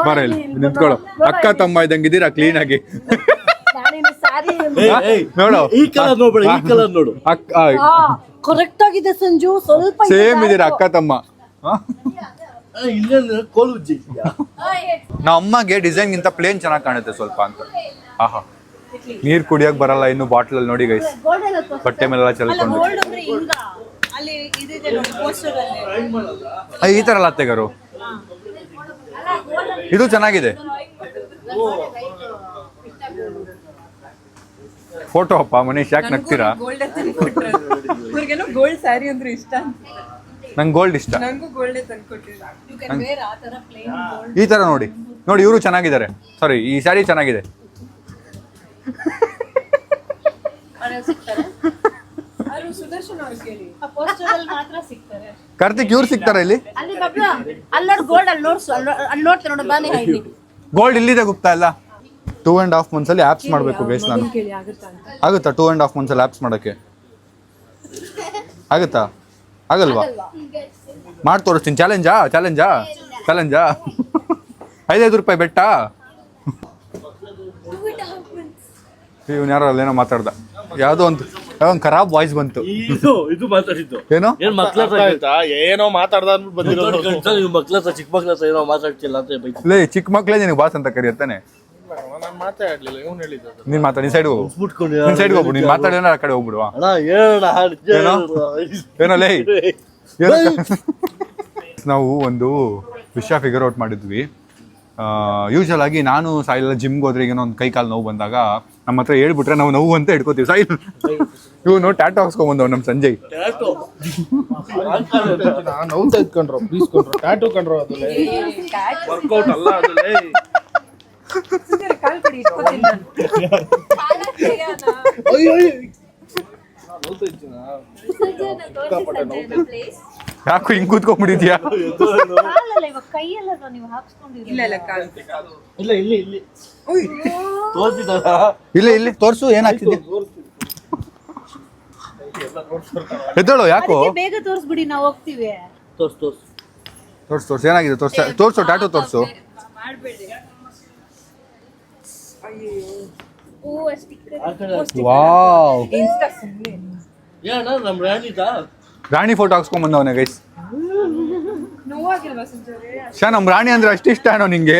ಬಾರ ಇಲ್ಲಿ ನಿಂತ್ಕೊಳ್ಳೋ. ಅಕ್ಕ ತಮ್ಮ ಇದ್ದಂಗಿದ್ದೀರಾ ಕ್ಲೀನ್ ಆಗಿ. ನೋಡು ಈ ಕಲರ್ ನೋಡ್ಬೇಡ, ಈ ಕಲರ್ ನೋಡು. ಕರೆಕ್ಟ್ ಆಗಿದೆ ಸಂಜು. ಸ್ವಲ್ಪ ಸೇಮ್ ಇದೀರಾ ಅಕ್ಕ ತಮ್ಮ. ಇಲ್ಲ ಕೋಲು ಉಜ್ಜಿ. ನಮ್ಮ ಅಮ್ಮಗೆ ಡಿಸೈನ್ ಗಿಂತ ಪ್ಲೇನ್ ಚೆನ್ನಾಗಿ ಕಾಣುತ್ತೆ ಸ್ವಲ್ಪ ಅಂತ. ಆಹಾ ನೀರ್ ಕುಡಿಯಕ್ ಬರಲ್ಲ ಇನ್ನು ಬಾಟ್ಲ್ ಅಲ್ಲಿ ನೋಡಿ ಗೈಸ್. ಬಟ್ಟೆ ಮೇಲೆಲ್ಲ ಚೆಲ್ಕೊಂಡು ಅಲ್ಲಿ ಇದಿದೆ ನೋಡಿ ಪೋಸ್ಟರ್ ಅಲ್ಲಿ. ಈ ತರ ಎಲ್ಲ ಅತ್ತೆಗಾರು ಇದು ಚೆನ್ನಾಗಿದೆ. ಫೋಟೋ ಅಪ್ಪ ಮನೀಶ್ ಯಾಕೆ ನಗ್ತೀರಾ? ಇವ್ರಿಗೇನೋ ಗೋಲ್ಡ್ ಸ್ಯಾರಿ ಅಂದ್ರೆ ಇಷ್ಟ. ನಂಗೆ ಗೋಲ್ಡ್ ಇಷ್ಟ. ನಂಗೂ ಗೋಲ್ಡ್ ತಂದ್ಕೊಟ್ಟಿಲ್ಲ. ಈ ತರ ನೋಡಿ ನೋಡಿ ಇವರು ಚೆನ್ನಾಗಿದ್ದಾರೆ. ಸಾರಿ ಈ ಸ್ಯಾರಿ ಚೆನ್ನಾಗಿದೆ. ಸುದರ್ಶನ್ ಅವ್ರು ಕೇಳಿ, ಆ ಪೋಸ್ಟರ್ ಅಲ್ಲಿ ಮಾತ್ರ ಸಿಗ್ತಾರೆ. ಕಾರ್ತಿಕ್ ಇವ್ರು ಸಿಗ್ತಾರ ಇಲ್ಲಿ? ಅಲ್ಲಿ ಬಬ್ಲು ಅಲ್ಲಿ ನೋಡು ಗೋಲ್ಡ್, ಅಲ್ಲಿ ನೋಡ್ಸು, ಅಲ್ಲಿ ನೋಡ್ತೀನಿ ನೋಡು. ಬಾನಿ ಇಲ್ಲಿ ಗೋಲ್ಡ್ ಇಲ್ಲಿದೆ ಗುಪ್ತಾ ಎಲ್ಲ. 2.5 months ಅಲ್ಲಿ ಆಪ್ಸ್ ಮಾಡಬೇಕು ಗೈಸ್ ನಾನು. ಆಗುತ್ತಾ 2.5 months ಅಲ್ಲಿ ಆಪ್ಸ್ ಮಾಡೋಕ್ಕೆ? ಆಗುತ್ತಾ? ಆಗಲ್ವಾ? ಮಾಡಿ ತೋರಿಸ್ತೀನಿ. ಚಾಲೆಂಜಾ ಚಾಲೆಂಜಾ ಚಾಲೆಂಜಾ 5 ರೂಪಾಯಿ ಬೆಟ್ಟ. ಇವ್ನು ಯಾರೋ ಅಲ್ಲೇನೋ ಮಾತಾಡ್ದ. ಯಾವುದೋ ಒಂದು ಖರಾಬ್ ವಾಯ್ಸ್ ಬಂತು. ಇದು ಮಾತಾಡಿದ್ದು ಏನೋ ಏನ್ ಮಕ್ಳ ಏನೋ ಮಾತಾಡ್ದ ಬಂದಿರೋದು. ಮಕ್ಳ ಹತ್ರ ಚಿಕ್ಕ ಮಕ್ಳ ಹತ್ರ ಏನೋ ಮಾತಾಡ್ತಿಲ್ಲ ಅಂತ ಬೈಕ್. ಲೇ ಚಿಕ್ಕ ಮಕ್ಳೇ ನಿನಗೆ ಬಾಸ್ ಅಂತ ಕರಿಯತ್ತಾನೆ. ನಾನು ಮಾತಾಡ್ಲಿಲ್ಲ, ಇವ್ನು ಹೇಳಿದ್ದು. ನೀನ್ ಮಾತಾಡಿ. ನಿನ್ ಸೈಡ್ಗೆ ಹೋಗು, ನಿನ್ ಸೈಡ್ಗೆ ಹೋಗ್ಬಿಡು. ನೀನ್ ಮಾತಾಡೋಣ ಆ ಕಡೆ ಹೋಗ್ಬಿಡುವ. ಅಣ್ಣ ಹೇಳೋಣ ಏನೋ ಲೇ ನಾವು ಒಂದು ವಿಷಯ ಫಿಗರ್ ಔಟ್ ಮಾಡಿದ್ವಿ. ಯೂಶಲ್ ಆಗಿ ನಾನು ಸಾಯಿಲ್ಲ ಜಿಮ್ಗೆ ಹೋದ್ರೆ ಏನೋ ಒಂದು ಕೈ ಕಾಲು ನೋವು ಬಂದಾಗ ನಮ್ಮ ಹತ್ರ ಹೇಳ್ಬಿಟ್ರೆ ನಾವು ನೋವು ಅಂತ ಇಟ್ಕೋತೀವಿ ಸಾಯಿಲ್. ಇವನು ಟ್ಯಾಟೋ ಹಾಕ್ಸ್ಕೊಂಬಂದವ್ ನಮ್ಮ ಸಂಜಯ್. ನೋವ್ತಾ ಇದ್ಕೊಂಡ್ರು ಪ್ಲೀಸ್ ಕೊಂಡ್ರು ಟ್ಯಾಟೂ ಕಂಡ್ರು ಅದು ವರ್ಕೌಟ್ ಅಲ್ಲ ಅದಲ್ಲೇ. ಕಾಲ್ ಕಡೆ ಇಟ್ಕೊತೀನಿ ನಾನು. ಯಾಕೋ ಹಿಂಗ್ ಕೂತ್ಕೊಂಡ್ಬಿಟ್ಟಿದ್ಯಾ? ಕೈಯೆಲ್ಲ ನೀವು ಹಾಕ್ಸ್ಕೊಂಡಿದ್ದೀರಿ. ಇಲ್ಲ ಇಲ್ಲ ಕಾಲ್ ಇಲ್ಲ ಇಲ್ಲಿ ಇಲ್ಲಿ ತೋರ್ಸಿದಾರ. ಇಲ್ಲ ಇಲ್ಲಿ ತೋರ್ಸು ಏನ್ ಹಾಕ್ತಿದ್ಯಾ? ಎದ್ದಳು ಯಾಕೋ? ಬೇಗ ತೋರಿಸ್ಬಿಡಿ ನಾವು ಹೋಗ್ತೀವಿ. ತೋರ್ಸ್ ತೋರ್ಸ್ ತೋರ್ಸು ಏನಾಗಿದೆ ತೋರ್ಸು ಟ್ಯಾಟೋ ತೋರ್ಸು. ವಾವ್, ಇನ್ಸ್ಟಾ ಸುಮ್ಮನೆ ಏನ ನಮ್ ರಾಣಿದಾ ರಾಣಿ ಫೋಟೋ ಹಾಕ್ಸ್ಕೊಂಬಂದವನೇ ಗೈಸ್. ನೋವಾಗಿಲ್ವಾ ಸಂಜೆ? ಶಾ ನಮ್ ರಾಣಿ ಅಂದ್ರೆ ಅಷ್ಟು ಇಷ್ಟ ಏನೋ ನಿಂಗೆ?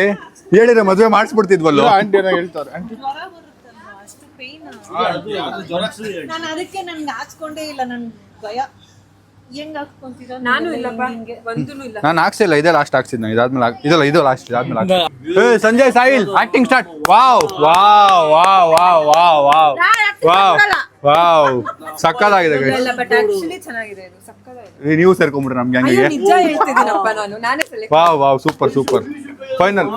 ಹೇಳಿದ್ರೆ ಮದ್ವೆ ಮಾಡಿಸ್ಬಿಡ್ತಿದ್ವಲ್ಲ. ಆಂಟಿ ಏನೋ ಹೇಳ್ತಾರೆ ಆಂಟಿ ಅಷ್ಟು ಪೇನ್. ನಾನು ಅದಕ್ಕೆ ನನ್ಗೆ ಹಾಕ್ಸ್ಕೊಂಡೇ ಇಲ್ಲ. ನನ್ ಭಯ ಹೆಂಗ್ ಹಾಕ್ಸ್ಕೊಂತೀರ? ನಾನು ಇಲ್ಲಪ್ಪ ಒಂದೂನು ಇಲ್ಲ. ನಾನು ಹಾಕ್ಸಿಲ್ಲ, ಇದೇ ಲಾಸ್ಟ್ ಹಾಕ್ಸಿದ್. ಇದಾದ್ಮೇಲೆ ಇದು ಲಾಸ್ಟ್, ಇದಾದ್ಮೇಲೆ Sanjay soil acting start. Wow wow wow wow wow wow wow wow, ಸಕ್ಕತ್ತಾಗಿದೆ ಗೈಸ್. ಇಲ್ಲ ಬಟ್ ಆಕ್ಚುಲಿ ಚೆನ್ನಾಗಿದೆ ಇದು, ಸಕ್ಕತ್ತಾಗಿದೆ. ನೀವು ಸೇರ್ಕೊಂಡ್ಬಿಟ್ರೆ ನಮ್ಗೆ ಅಯ್ಯೋ ಹಂಗೆ. ನಿಜ ಹೇಳ್ತಿದ್ದೀನಪ್ಪ ನಾನು, ನಾನೇ select. Wow wow, super super. Final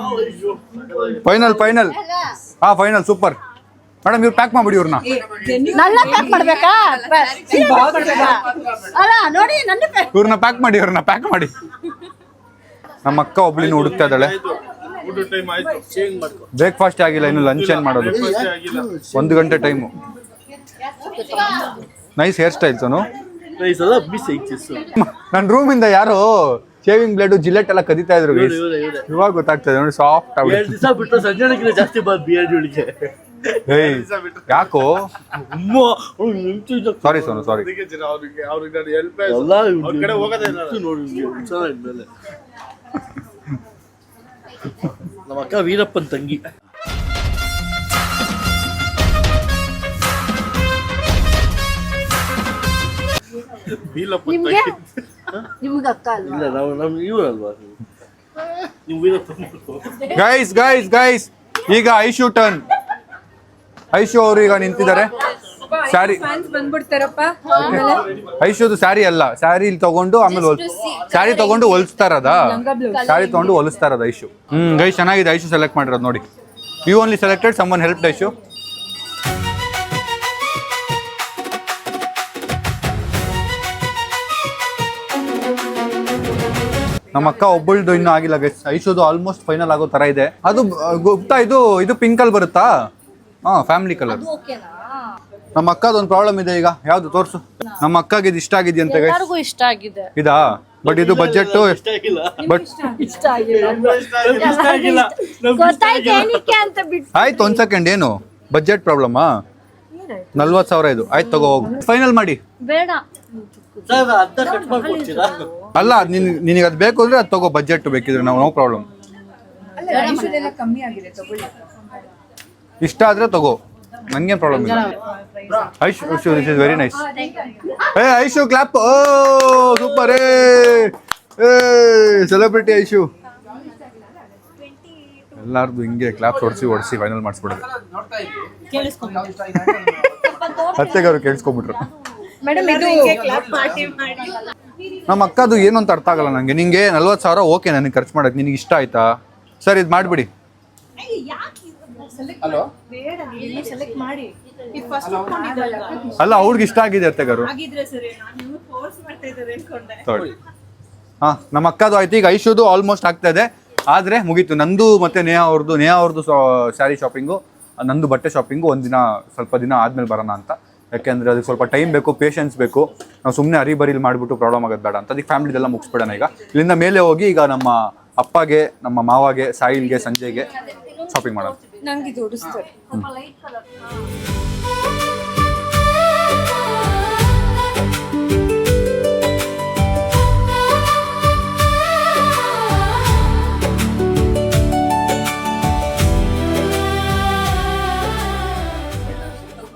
final final ಹಾ ಫೈನಲ್ ಸೂಪರ್. ಮೇಡಮ್ ಇವ್ರು ಪ್ಯಾಕ್ ಮಾಡ್ಬಿಡಿ ಇವ್ರನ್ನ. ನನ್ನ ಪ್ಯಾಕ್ ಮಾಡ್ಬೇಕಾ? ಅಲ್ಲ ನೋಡಿ ನನ್ನ ಪ್ಯಾಕ್. ಇವ್ರನ್ನ ಪ್ಯಾಕ್ ಮಾಡಿ. ನಮ್ಮ ಅಕ್ಕ ಒಬ್ಳಿನ ಹುಡುಕ್ತಾ ಇದ್ದಾಳೆ. ಬ್ರೇಕ್ಫಾಸ್ಟ್ ಆಗಿಲ್ಲ, ಇನ್ನು ಲಂಚ್ ಏನ್ ಮಾಡೋದು? 1 ಗಂಟೆ ಟೈಮು. ನೈಸ್ ಹೇರ್ ಸ್ಟೈಲ್ಸ್ ಅವನು. ನೈಸ್ ಅಲ್ಲ ಮಿಸ್ ಐತಿಸ್. ನನ್ನ ರೂಮಿಂದ ಯಾರೋ ಶೇವಿಂಗ್ ಬ್ಲೇಡ್ ಜಿಲೆಟ್ ಎಲ್ಲ ಕದೀತಾ ಇದ್ರು guys. ಇವಾಗ ಗೊತ್ತಾಗ್ತದೆ ನೋಡಿ, ಸಾಫ್ಟ್ ಆಗಿ. 2 ದಿವಸ ಬಿಟ್ಟು ಸಂಜೆನಕ್ಕಿಂತ ಜಾಸ್ತಿ ಬಂದ್ ಬಿಯರ್ಡ್ ಒಳಗೆ. ಯಾಕೋ? ಸಾರಿ ಸೋನು, ಸಾರಿ. ನಮ್ಮ ಅಕ್ಕ ವೀರಪ್ಪನ್ ತಂಗಿ. ನಿಮ್ಗೆ ನಿಮ್ಗೆ ಅಕ್ಕ ಅಲ್ವಾ? ಇಲ್ಲ ನಾವು ನಮ್ ಇವರಲ್ವಾ ನೀವು ವೀರಪ್ಪನ್. ಗೈಸ್ ಈಗ ಐಶು ಟರ್ನ್. ಐಶು ಅವರು ಈಗ ನಿಂತಿದ್ದಾರೆ. ಸ್ಯಾರಿ ಫ್ಯಾನ್ಸ್ ಬಂದ್ಬಿಡ್ತಾರಪ್ಪ. ಐಶುದು ಸ್ಯಾರಿ ಅಲ್ಲ, ಸ್ಯಾರಿ ಇಲ್ಲಿ ತಗೊಂಡು ಆಮೇಲೆ ಸ್ಯಾರಿ ತಗೊಂಡು ಹೊಲಿಸ್ತಾರದ. ಸ್ಯಾರಿ ತಗೊಂಡು ಹೊಲಿಸ್ತಾರದ ಐಶು. ಗೈಸ್ ಚೆನ್ನಾಗಿದೆ. ಐಶು ಸೆಲೆಕ್ಟ್ ಮಾಡಿರೋದು ನೋಡಿ. You only selected, someone help Aishu. ನಮ್ಮ ಅಕ್ಕ ಒಬ್ಬಳ್ದು ಇನ್ನೂ ಆಗಿಲ್ಲ ಗೈಸ್. ಐಶುದು ಆಲ್ಮೋಸ್ಟ್ ಫೈನಲ್ ಆಗೋ ತರ ಇದೆ. ಅದು ಗುಪ್ತಾ ಇದು ಪಿಂಕ್ ಅಲ್ಲಿ ಬರುತ್ತಾ? ಹಾ, ಫ್ಯಾಮಿಲಿ ಕಲರ್. ನಮ್ಮ ಅಕ್ಕದೊಂದು ಪ್ರಾಬ್ಲಮ್ ಇದೆ ಈಗ. ಯಾವ್ದು ತೋರ್ಸು. ನಮ್ಮ ಅಕ್ಕಗೆ ಇದು ಇಷ್ಟ ಆಗಿದೆಯಂತೆ ಗೈಸ್. ಎಲ್ಲರಿಗೂ ಇಷ್ಟ ಆಗಿದೆ. ಇದಾ? ಬಟ್ ಇದು ಬಜೆಟ್ ಬಟ್ ಇಷ್ಟ ಆಗಿಲ್ಲ. ಗೊತ್ತಾಯ್ತು ಏನಕ್ಕೆ ಅಂತ ಬಿಟ್ಟು. ಆಯ್ತು, 1 ಸೆಕೆಂಡ್. ಏನು ಬಜೆಟ್ ಪ್ರಾಬ್ಲಮಾ? 40,000 ಇದು. ಆಯ್ತು ತಗೋ, ಹೋಗು. ಫೈನಲ್ ಮಾಡಿ. ಬೇಡ ಸರ್ ಅರ್ಧ ಕಟ್ ಮಾಡ್ಕೊಡ್ತೀರಾ? ಅಲ್ಲ, ನಿನಗೆ ಅದು ಬೇಕು ಅಂದ್ರೆ ಅದು ತಗೋ. ಬಜೆಟ್ ಬೇಕಿದ್ರೆ ನಾವು, ನೋ ಪ್ರಾಬ್ಲಮ್. ಅಲ್ಲ ಐಶ್ವರ್ಯ ಕಮ್ಮಿ ಆಗಿದೆ, ತಗೊಳ್ಳಿ. ಇಷ್ಟ ಆದ್ರೆ ತಗೋ, ನನ್ಗೇನು ಪ್ರಾಬ್ಲಮ್ ಇಲ್ಲ. Aishu this is very nice. ಏ ಐಶು ಕ್ಲಾಪ್. ಓ ಸೂಪರ್. ಏ ಸೆಲೆಬ್ರಿಟಿ ಐಶು. ಎಲ್ಲಾರ್ದು ಹಿಂಗೆ ಕ್ಲಾಪ್ ಹೊಡಿಸಿ ಫೈನಲ್ ಮಾಡಿಸ್ಬಿಡೋದು. ಅತ್ತೆಗಾರು ಕೇಳಿಸ್ಕೊಂಡ್ಬಿಟ್ರು. ಮೇಡಮ್ ಇದು ನಮ್ಮ ಅಕ್ಕದು ಏನು ಅಂತ ಅರ್ಥ ಆಗಲ್ಲ ನನಗೆ. ನಿಂಗೆ 40,000 ಓಕೆ ನನಗೆ ಖರ್ಚು ಮಾಡಕ್ಕೆ. ನಿನಗೆ ಇಷ್ಟ ಆಯ್ತಾ? ಸರ್ ಇದು ಮಾಡಿಬಿಡಿ. ಹಲೋ ಸೆಲೆಕ್ಟ್ ಮಾಡಿ. ಅಲ್ಲ, ಅವ್ರಿಗೆ ಇಷ್ಟ ಆಗಿದೆ ಅತ್ತೆಗಾರು. ಹಾ, ನಮ್ಮ ಅಕ್ಕದು ಆಯ್ತು. ಈಗ ಐಶುದು ಆಲ್ಮೋಸ್ಟ್ ಆಗ್ತಾ ಇದೆ. ಆದ್ರೆ ಮುಗೀತು. ನಂದು ಮತ್ತೆ ನೇಹಾ ಅವ್ರದ್ದು ಸ್ಯಾರಿ ಶಾಪಿಂಗು, ನಂದು ಬಟ್ಟೆ ಶಾಪಿಂಗು ಒಂದಿನ ಸ್ವಲ್ಪ ದಿನ ಆದ್ಮೇಲೆ ಬರೋಣ ಅಂತ. ಯಾಕೆಂದ್ರೆ ಅದಕ್ಕೆ ಸ್ವಲ್ಪ ಟೈಮ್ ಬೇಕು, ಪೇಷನ್ಸ್ ಬೇಕು. ನಾವು ಸುಮ್ಮನೆ ಹರಿಬರಿಲಿ ಮಾಡಿಬಿಟ್ಟು ಪ್ರಾಬ್ಲಮ್ ಆಗೋದು ಬೇಡ ಅಂತ ಅದಕ್ಕೆ ಫ್ಯಾಮಿಲಿದೆಲ್ಲ ಮುಗಿಸ್ಬಿಡೋಣ. ಈಗ ಇಲ್ಲಿಂದ ಮೇಲೆ ಹೋಗಿ ಈಗ ನಮ್ಮ ಅಪ್ಪಗೆ, ನಮ್ಮ ಮಾವಾಗೆ, ಸಾಯಿಲ್ಗೆ, ಸಂಜಯ್ಗೆ ಶಾಪಿಂಗ್ ಮಾಡೋಣ. ನಂಗೆ ಇದು ಉಡಿಸ್ತಾರೆ.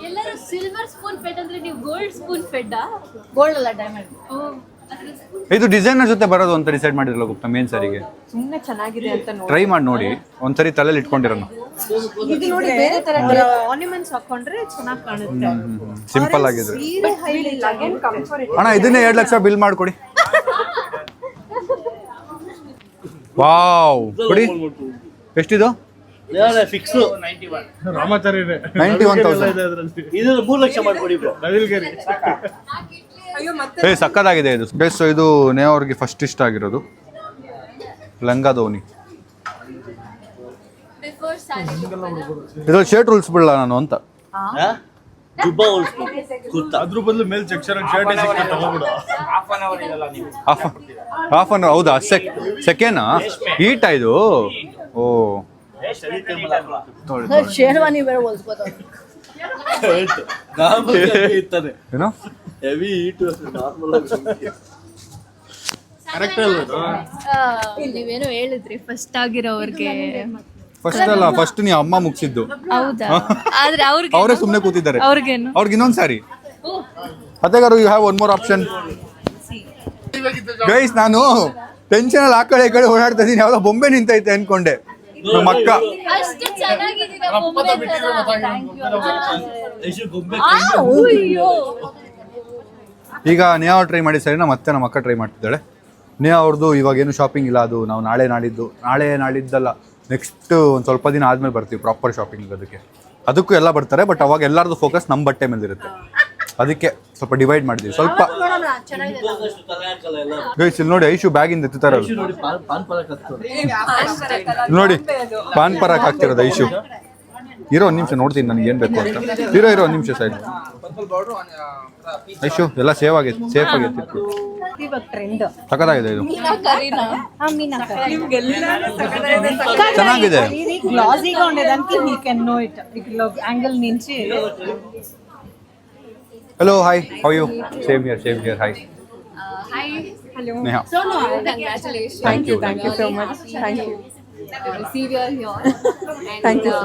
ಎಲ್ಲರೂ ಸಿಲ್ವರ್ ಸ್ಪೂನ್ ಫೆಡ್ ಅಂದ್ರೆ ನೀವು ಗೋಲ್ಡ್ ಸ್ಪೂನ್ ಫೆಡ್. ಗೋಲ್ಡ್ ಅಲ್ಲ, ಡೈಮಂಡ್. ಇದು ಡಿಸೈನರ್ ಜೊತೆ ಬರೋದು ಅಂತ ಡಿಸೈಡ್ ಮಾಡಿರಲ್ಲ ಗುಪ್ತಾ ಮೇನ್ ಸಾರಿಗೆ. ಸುಮ್ಮನೆ ಚೆನ್ನಾಗಿದೆ ಅಂತ ನೋಡಿ ಟ್ರೈ ಮಾಡಿ ನೋಡಿ. ಒಂದ್ಸರಿ ತಲೆಯಲ್ಲಿ ಇಟ್ಕೊಂಡಿರೋಣ. ಇದು ನೋಡಿ ಬೇರೆ ತರ ಆರ್ನಮೆಂಟ್ಸ್ ಹಾಕೊಂಡ್ರೆ ಚೆನ್ನಾಗಿ ಕಾಣುತ್ತೆ. ಸಿಂಪಲ್ ಆಗಿದೆ ಸೀರೆ highlight ಆಗಿ ಅಣ್ಣ. ಇದನ್ನೇ 2 ಲಕ್ಷ ಬಿಲ್ ಮಾಡ್ಕೊಡಿ. ವಾವ್, ಕೊಡಿ. ಎಷ್ಟಿದು? ಫಿಕ್ಸ್ ರಾಮಾಚಾರ್ಯರೇ 91,000. ಇದು 3 ಲಕ್ಷ ಮಾಡ್ಕೊಡಿ ಬ್ರೋ. ನವಿಲ್ಗರಿ. ಸಕ್ಕದಾಗಿದೆ ಇದು. ಬೇಸ್ ಇದು ನೇ ಅವ್ರಿಗೆ ಫಸ್ಟ್ ಇಷ್ಟ ಆಗಿರೋದು ಲಂಗ ಧೋನಿ. Before saree. ಇದ್ರಲ್ಲಿ ಶರ್ಟ್ ಉಳಿಸ್ಬಿಡಲ್ಲ ನಾನು ಅಂತ. ದುಬ್ಬ ಹೋಲ್ಸ್ಕೊ ಕುರ್ತಾ. ಅದ್ರ ಬದಲು ಮೇಲ್ ಸೆಕ್ಷನ್ ಶರ್ಟ್ ಸಿಕ್ಕಿ ತಗೊಂಡ್ಬಿಡು. ಹಾಫ್ ಅನ್ ಅವರ್ ಇದೆಲ್ಲ ನೀವು ಹಾಫ್ ಅನ್ ಹೌದಾ? ಸೆಕೆನಾ ಈಟ ಇದು? ಓ ಶೇರ್ವಾನಿ ಬೇರೆ ಹೊಲ್ಸ್ಬೋದು. ಇರ್ತದೆ ಏನೋ ಹೆವಿ ಹೀಟ್ ನಾರ್ಮಲ್ ಆಗಿ. ನೀವೇನೋ ಹೇಳಿದ್ರಿ ಫಸ್ಟ್ ಆಗಿರೋರ್ಗೆ. ಫಸ್ಟ್ ಅಲ್ಲ, ಫಸ್ಟ್ ನೀ ಅಮ್ಮ ಮುಗಿಸಿದ್ದು. ಹೌದಾ? ಆದ್ರೆ ಅವ್ರಿಗೆ ಅವರೇ ಸುಮ್ಮನೆ ಕೂತಿದ್ದಾರೆ. ಅವ್ರಿಗೇನು? ಅವ್ರಿಗೆ ಇನ್ನೊಂದ್ ಸಾರಿ. ಅತ್ತೆಗಾರು you have one more option. Guys, ನಾನು ಟೆನ್ಷನ್ ಅಲ್ಲಿ ಆ ಕಡೆ ಈ ಕಡೆ ಓಡಾಡ್ತಾ ಇದೀನಿ. ಯಾವ್ದೋ ಬೊಂಬೆ ನಿಂತೈತೆ ಅನ್ಕೊಂಡೆ. ನಮ್ಮ ಅಕ್ಕ ಅಷ್ಟು ಚೆನ್ನಾಗಿದ್ದೀರಾ ಬೊಂಬೆ ತರ. ಐಶು ಗೊಂಬೆ ಅಯ್ಯೋ. ಈಗ ನೇಹಾ ಟ್ರೈ ಮಾಡಿ ಸರಿನಾ, ಮತ್ತೆ ನಮ್ಮ ಅಕ್ಕ ಟ್ರೈ ಮಾಡ್ತಿದ್ದಾಳೆ. ನೇಹಾ ಅವ್ರದ್ದು ಇವಾಗ ಏನು ಶಾಪಿಂಗ್ ಇಲ್ಲ, ಅದು ನಾವು ನಾಳೆ ನಾಡಿದ್ದಲ್ಲ, ನೆಕ್ಸ್ಟ್ ಒಂದು ಸ್ವಲ್ಪ ದಿನ ಆದ್ಮೇಲೆ ಬರ್ತೀವಿ ಪ್ರಾಪರ್ ಶಾಪಿಂಗ್. ಅದಕ್ಕೂ ಎಲ್ಲ ಬರ್ತಾರೆ, ಬಟ್ ಅವಾಗ ಎಲ್ಲರದು ಫೋಕಸ್ ನಮ್ಮ ಬಟ್ಟೆ ಮೇಲೆ ಇರುತ್ತೆ. ಅದಕ್ಕೆ ಸ್ವಲ್ಪ ಡಿವೈಡ್ ಮಾಡಿದ್ವಿ ಸ್ವಲ್ಪ. ಗೈಸ್ ಇಲ್ಲಿ ನೋಡಿ, ಐಶು ಬ್ಯಾಗಿಂದ ಎತ್ತುತ್ತಾರಲ್ಲ ನೋಡಿ. ಪಾನ್ ಪರಾಕ್ ಹತ್ತೋದು. ನೋಡಿ, ಪಾನ್ ಪರಾಕ್ ಹಾಕ್ತಿರೋದು ಐಶು. ಇರೋ ಒಂದು ನಿಮಿಷ ನೋಡ್ತೀನಿ ನನಗೆ ಏನು ಬೇಕು ಅಂತ. ಇರೋ ಒಂದು ನಿಮಿಷ ಸೈಡ್. ಐಶು ಎಲ್ಲ ಸೇಫ್ ಆಗೈತೆ. ಇವಾಗ ಟ್ರೆಂಡ್ ಸಕ್ಕತ್ತಾಗಿದೆ ಇದು. ಚೆನ್ನಾಗಿದೆ. గ్లాసీగా ఉండేదానికి యూ కెన్ నో ఇట్ ఇట్లా యాంగిల్ నుంచి. Hello, hi, how are you? Same here, hi. Hi. Hello. Neha. So no, congratulations. Thank you so much. Thank you. Receive your here. And Thank you.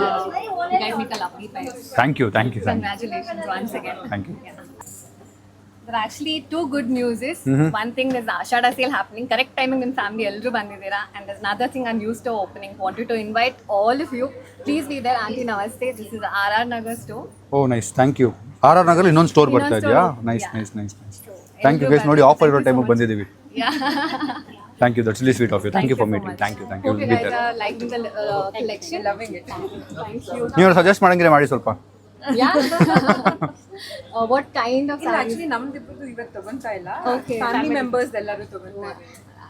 You guys make a lovely pair. Thank you. Congratulations once again. Thank you. There are actually 2 good news is one thing is Ashada sale happening correct timing in family ellaru bandidira, and there's another thing, a new store opening. Wanted to invite all of you, please be there. Auntie namaste, this is RR Nagar store. Oh nice, thank you. RR Nagar ಇನ್ನೊಂದು store ಬರ್ತಾ ಇದೆಯಾ? Nice. Thank you guys. ನೋಡಿ offer ಇರೋ ಟೈಮಿಗೆ ಬಂದಿದ್ದೀವಿ. Yeah. Thank you, that's really sweet of you. Thank you for meeting. Thank you. Hope We'll you be guys there. are liking the collection. Loving it. Thank you. ನೀವು suggest ಮಾಡಂಗಿದ್ರೆ ಮಾಡಿ ಸ್ವಲ್ಪ. Yeah. What kind of ಇಲ್ಲ sarees? Actually ನಮ್ದಿಬ್ಬರದು ಇವಾಗ ತಗೊಂತಾ ಇಲ್ಲ. Okay. Family members ಎಲ್ಲರೂ ತಗೊಂತಾರೆ.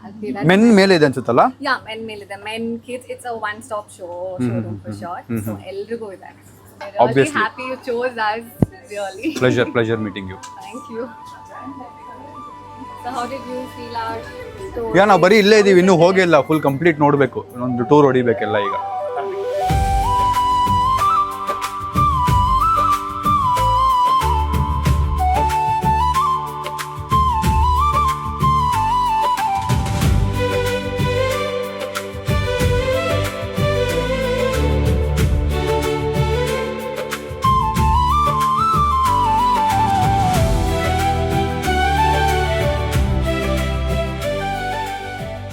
Okay, that's men ಮೇಲೆ ಇದೆ ಅನ್ಸುತ್ತಲ್ಲ? yeah, men male ಇದೆ. Men kids, it's a one stop showroom for sure. So ಎಲ್ರಿಗೂ ಇದೆ. We're really Obviously. happy you chose us. Really. Pleasure meeting you. Thank you. So how did you feel our store? ಯಾ ನಾವು ಬರೀ ಇಲ್ಲೇ ಇದೀವಿ, ಇನ್ನೂ ಹೋಗಿಲ್ಲ. Full complete ನೋಡಬೇಕು, ಒಂದು ಟೂರ್ ಹೊಡಿಬೇಕೆಲ್ಲ ಈಗ.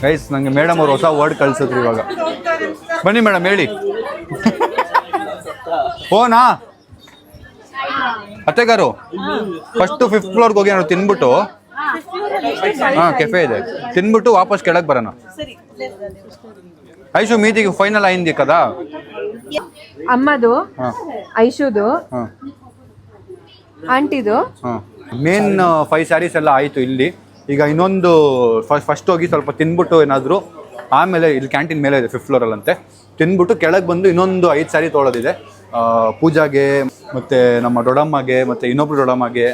ಗೈಸ್, ನಂಗೆ ಮೇಡಮ್ ಅವ್ರು ಹೊಸ ವರ್ಡ್ ಕಳ್ಸಿದ್ರು ಇವಾಗ. ಬನ್ನಿ ಮೇಡಮ್, ಹೇಳಿ. ಫೋನಾ ಅತ್ತೆಗಾರು? ಫಸ್ಟ್ 5th ಫ್ಲೋರ್ಗೆ ಹೋಗಿ ನಾವು ತಿನ್ಬಿಟ್ಟು, ಕೆಫೆ ಇದೆ, ತಿನ್ಬಿಟ್ಟು ವಾಪಸ್ ಕೆಳಗೆ ಬರೋಣ. ಐಶು మీదికి ఫైనల్ అయింది కదా? ಅಮ್ಮದು, ಐಶುದು, ಆಂಟಿದು. ಮೇನ್ 5 ಸ್ಯಾರೀಸ್ ಎಲ್ಲ ಆಯಿತು ಇಲ್ಲಿ. ಈಗ ಇನ್ನೊಂದು ಫಸ್ಟ್ ಹೋಗಿ ಸ್ವಲ್ಪ ತಿನ್ಬಿಟ್ಟು ಏನಾದರೂ, ಆಮೇಲೆ ಇಲ್ಲಿ ಕ್ಯಾಂಟೀನ್ ಮೇಲೆ ಇದೆ 5th ಫ್ಲೋರಲ್ಲಂತೆ, ತಿನ್ಬಿಟ್ಟು ಕೆಳಗೆ ಬಂದು ಇನ್ನೊಂದು 5 ಸ್ಯಾರಿ ತೊಗೊಳೋದಿದೆ. ಪೂಜಾಗೆ, ಮತ್ತು ನಮ್ಮ ದೊಡ್ಡಮ್ಮಗೆ, ಮತ್ತು ಇನ್ನೊಬ್ರು ದೊಡ್ಡಮ್ಮಗೆ,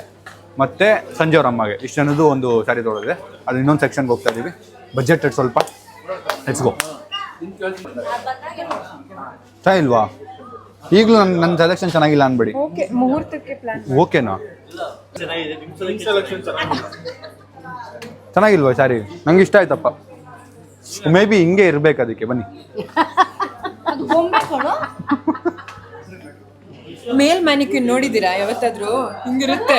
ಮತ್ತು ಸಂಜೆಯವರಮ್ಮಗೆ, ಇಷ್ಟು ಜನದ್ದು ಒಂದು ಸ್ಯಾರಿ ತೊಗೊಳೋದಿದೆ. ಅದು ಇನ್ನೊಂದು ಸೆಕ್ಷನ್ಗೆ ಹೋಗ್ತಾ ಇದ್ದೀವಿ. ಬಜೆಟ್ ಸ್ವಲ್ಪ ಲೆಟ್ಸ್ ಗೋ. ಇಲ್ವಾ? ಈಗಲೂ ನನ್ನ ಸೆಲೆಕ್ಷನ್ ಚೆನ್ನಾಗಿಲ್ಲ ಅನ್ಬೇಡಿ. Okay, ಮುಹೂರ್ತಕ್ಕೆ plan. ಓಕೆನಾ? ಚೆನ್ನಾಗಿದೆ ನಿಮ್ಮ ಸೆಲೆಕ್ಷನ್. ಚೆನ್ನಾಗಿಲ್ವಾ ಸ್ಯಾರಿ? ನಂಗೆ ಇಷ್ಟ ಆಯ್ತಪ್ಪ. ಮೇ ಬಿ ಹಿಂಗೆ ಇರ್ಬೇಕು, ಅದಕ್ಕೆ ಬನ್ನಿ. ಮೇಲ್ ಮ್ಯಾನಿಕ್ಯೂರ್ ನೋಡಿದ್ದೀರಾ ಯಾವತ್ತಾದ್ರೂ? ಹಿಂಗಿರುತ್ತೆ.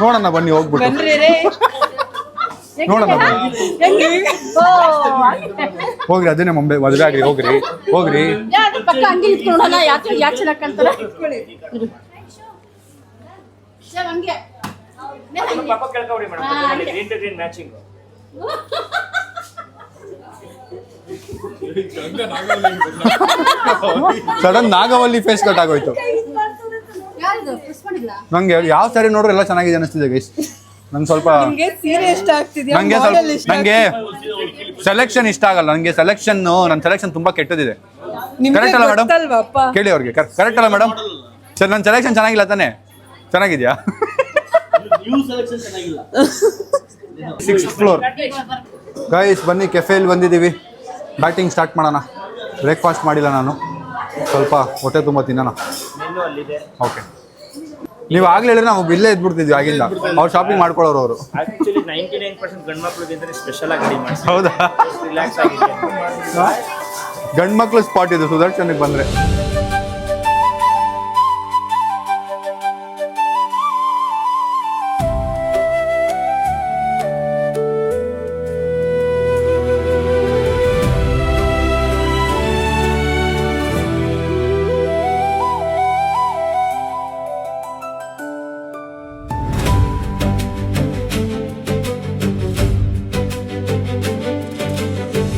ನೋಡೋಣ ಬನ್ನಿ, ಹೋಗ್ಬಿಟ್ಟು. ಬಂದ್ರೆ ನೋಡೋಣ ಹೋಗ್ರಿ, ಅದನ್ನೇ ಮದುವೆ ಆಗ್ರಿ, ಹೋಗ್ರಿ. ಪಕ್ಕ ಅಂಗಿ ಇಟ್ಕೊಂಡಲ್ಲ, ಯಾಕೆ ಚೆನ್ನಾಗಿ ಕಾಣ್ತಾರೆ. ಹಂಗೆ ಪಾಪ ಕೇಳ್ಕೊಬಿಡಿ madam, green to green matching. Sudden Nagavalli face cut ಆಗೋಯ್ತು. ನಂಗೆ ಯಾವ ಸ್ಯಾರಿ ನೋಡ್ರೆ ಎಲ್ಲ ಚೆನ್ನಾಗಿದೆ ಅನಿಸ್ತಿದೆ ಗೈಸ್. ನಂಗೆ ಸ್ವಲ್ಪ ನಂಗೆ ಸೆಲೆಕ್ಷನ್ ಇಷ್ಟ ಆಗಲ್ಲ. ನನಗೆ ನನ್ನ ಸೆಲೆಕ್ಷನ್ ತುಂಬಾ ಕೆಟ್ಟದಿದೆ. ಕರೆಕ್ಟ್ ಅಲ್ಲ ಮೇಡಮ್? ಕೇಳಿ ಅವ್ರಿಗೆ, ಕರೆಕ್ಟ್ ಅಲ್ಲ ಮೇಡಮ್? ಸರ್, ನನ್ನ ಸೆಲೆಕ್ಷನ್ ಚೆನ್ನಾಗಿಲ್ಲ ತಾನೆ? ಚೆನ್ನಾಗಿದ್ಯಾ? 6th ಫ್ಲೋರ್ ಗೈಸ್, ಬನ್ನಿ ಕೆಫೆಯಲ್ಲಿ ಬಂದಿದ್ದೀವಿ. ಬ್ಯಾಟಿಂಗ್ ಸ್ಟಾರ್ಟ್ ಮಾಡೋಣ. ಬ್ರೇಕ್ಫಾಸ್ಟ್ ಮಾಡಿಲ್ಲ ನಾನು, ಸ್ವಲ್ಪ ಹೊಟ್ಟೆ ತುಂಬ ತಿನ್ನೋಣ. ಓಕೆ, ನೀವು ಆಗ್ಲೇ ಹೇಳಿದ್ರೆ ನಾವು ಇಲ್ಲೇ ಇದ್ಬಿಡ್ತಿದ್ವಿ ಆಗಿಂದ. ಅವ್ರು ಶಾಪಿಂಗ್ ಮಾಡ್ಕೊಳ್ಳೋರು ಅವರು. ಆಕ್ಚುಲಿ 99% ಗಂಡು ಮಕ್ಕಳಿಗಿಂತ ಸ್ಪೆಷಲ್ ಆಗಿ ರೆಡಿ ಮಾಡಿ. ಹೌದಾ? ರಿಲ್ಯಾಕ್ಸ್ ಆಗಿದೆ. ಗಂಡು ಮಕ್ಳು ಸ್ಪಾಟ್ ಇದೆ ಸುದರ್ಶನಿಗೆ ಬಂದರೆ.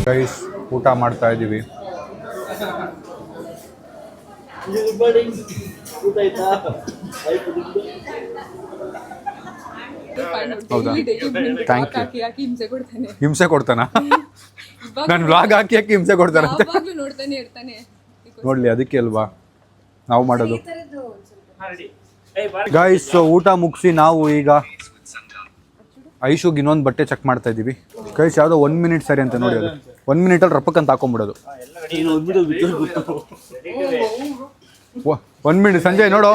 ಗೈಸ್, ಊಟ ಮಾಡ್ತಾ ಇದ್ದೀವಿ. ಹೌದಾ? Thank you. ಹಿಂಸೆ ಕೊಡ್ತಾನ? ನಾನು ವ್ಲಾಗ್ ಹಾಕಿ ಹಿಂಸೆ ಕೊಡ್ತಾರಂತೆ. ನೋಡ್ಲಿ, ಅದಕ್ಕೆ ಅಲ್ವಾ ನಾವು ಮಾಡೋದು. ಗೈಸ್, ಊಟ ಮುಗಿಸಿ ನಾವು ಈಗ ಐಶುಗೆ ಇನ್ನೊಂದು ಬಟ್ಟೆ ಚೆಕ್ ಮಾಡ್ತಾ ಇದ್ದೀವಿ. ಗೈಸ್, ಯಾವುದೋ 1 ಮಿನಿಟ್ ಸರಿ ಅಂತ ನೋಡಿ, ಅದು 1 ಮಿನಿಟಲ್ಲಿ ರಪ್ಪಕ್ಕಂತ ಹಾಕೊಂಡ್ಬಿಡೋದು. 1 ಮಿನಿಟ್. ಸಂಜಯ್ ನೋಡು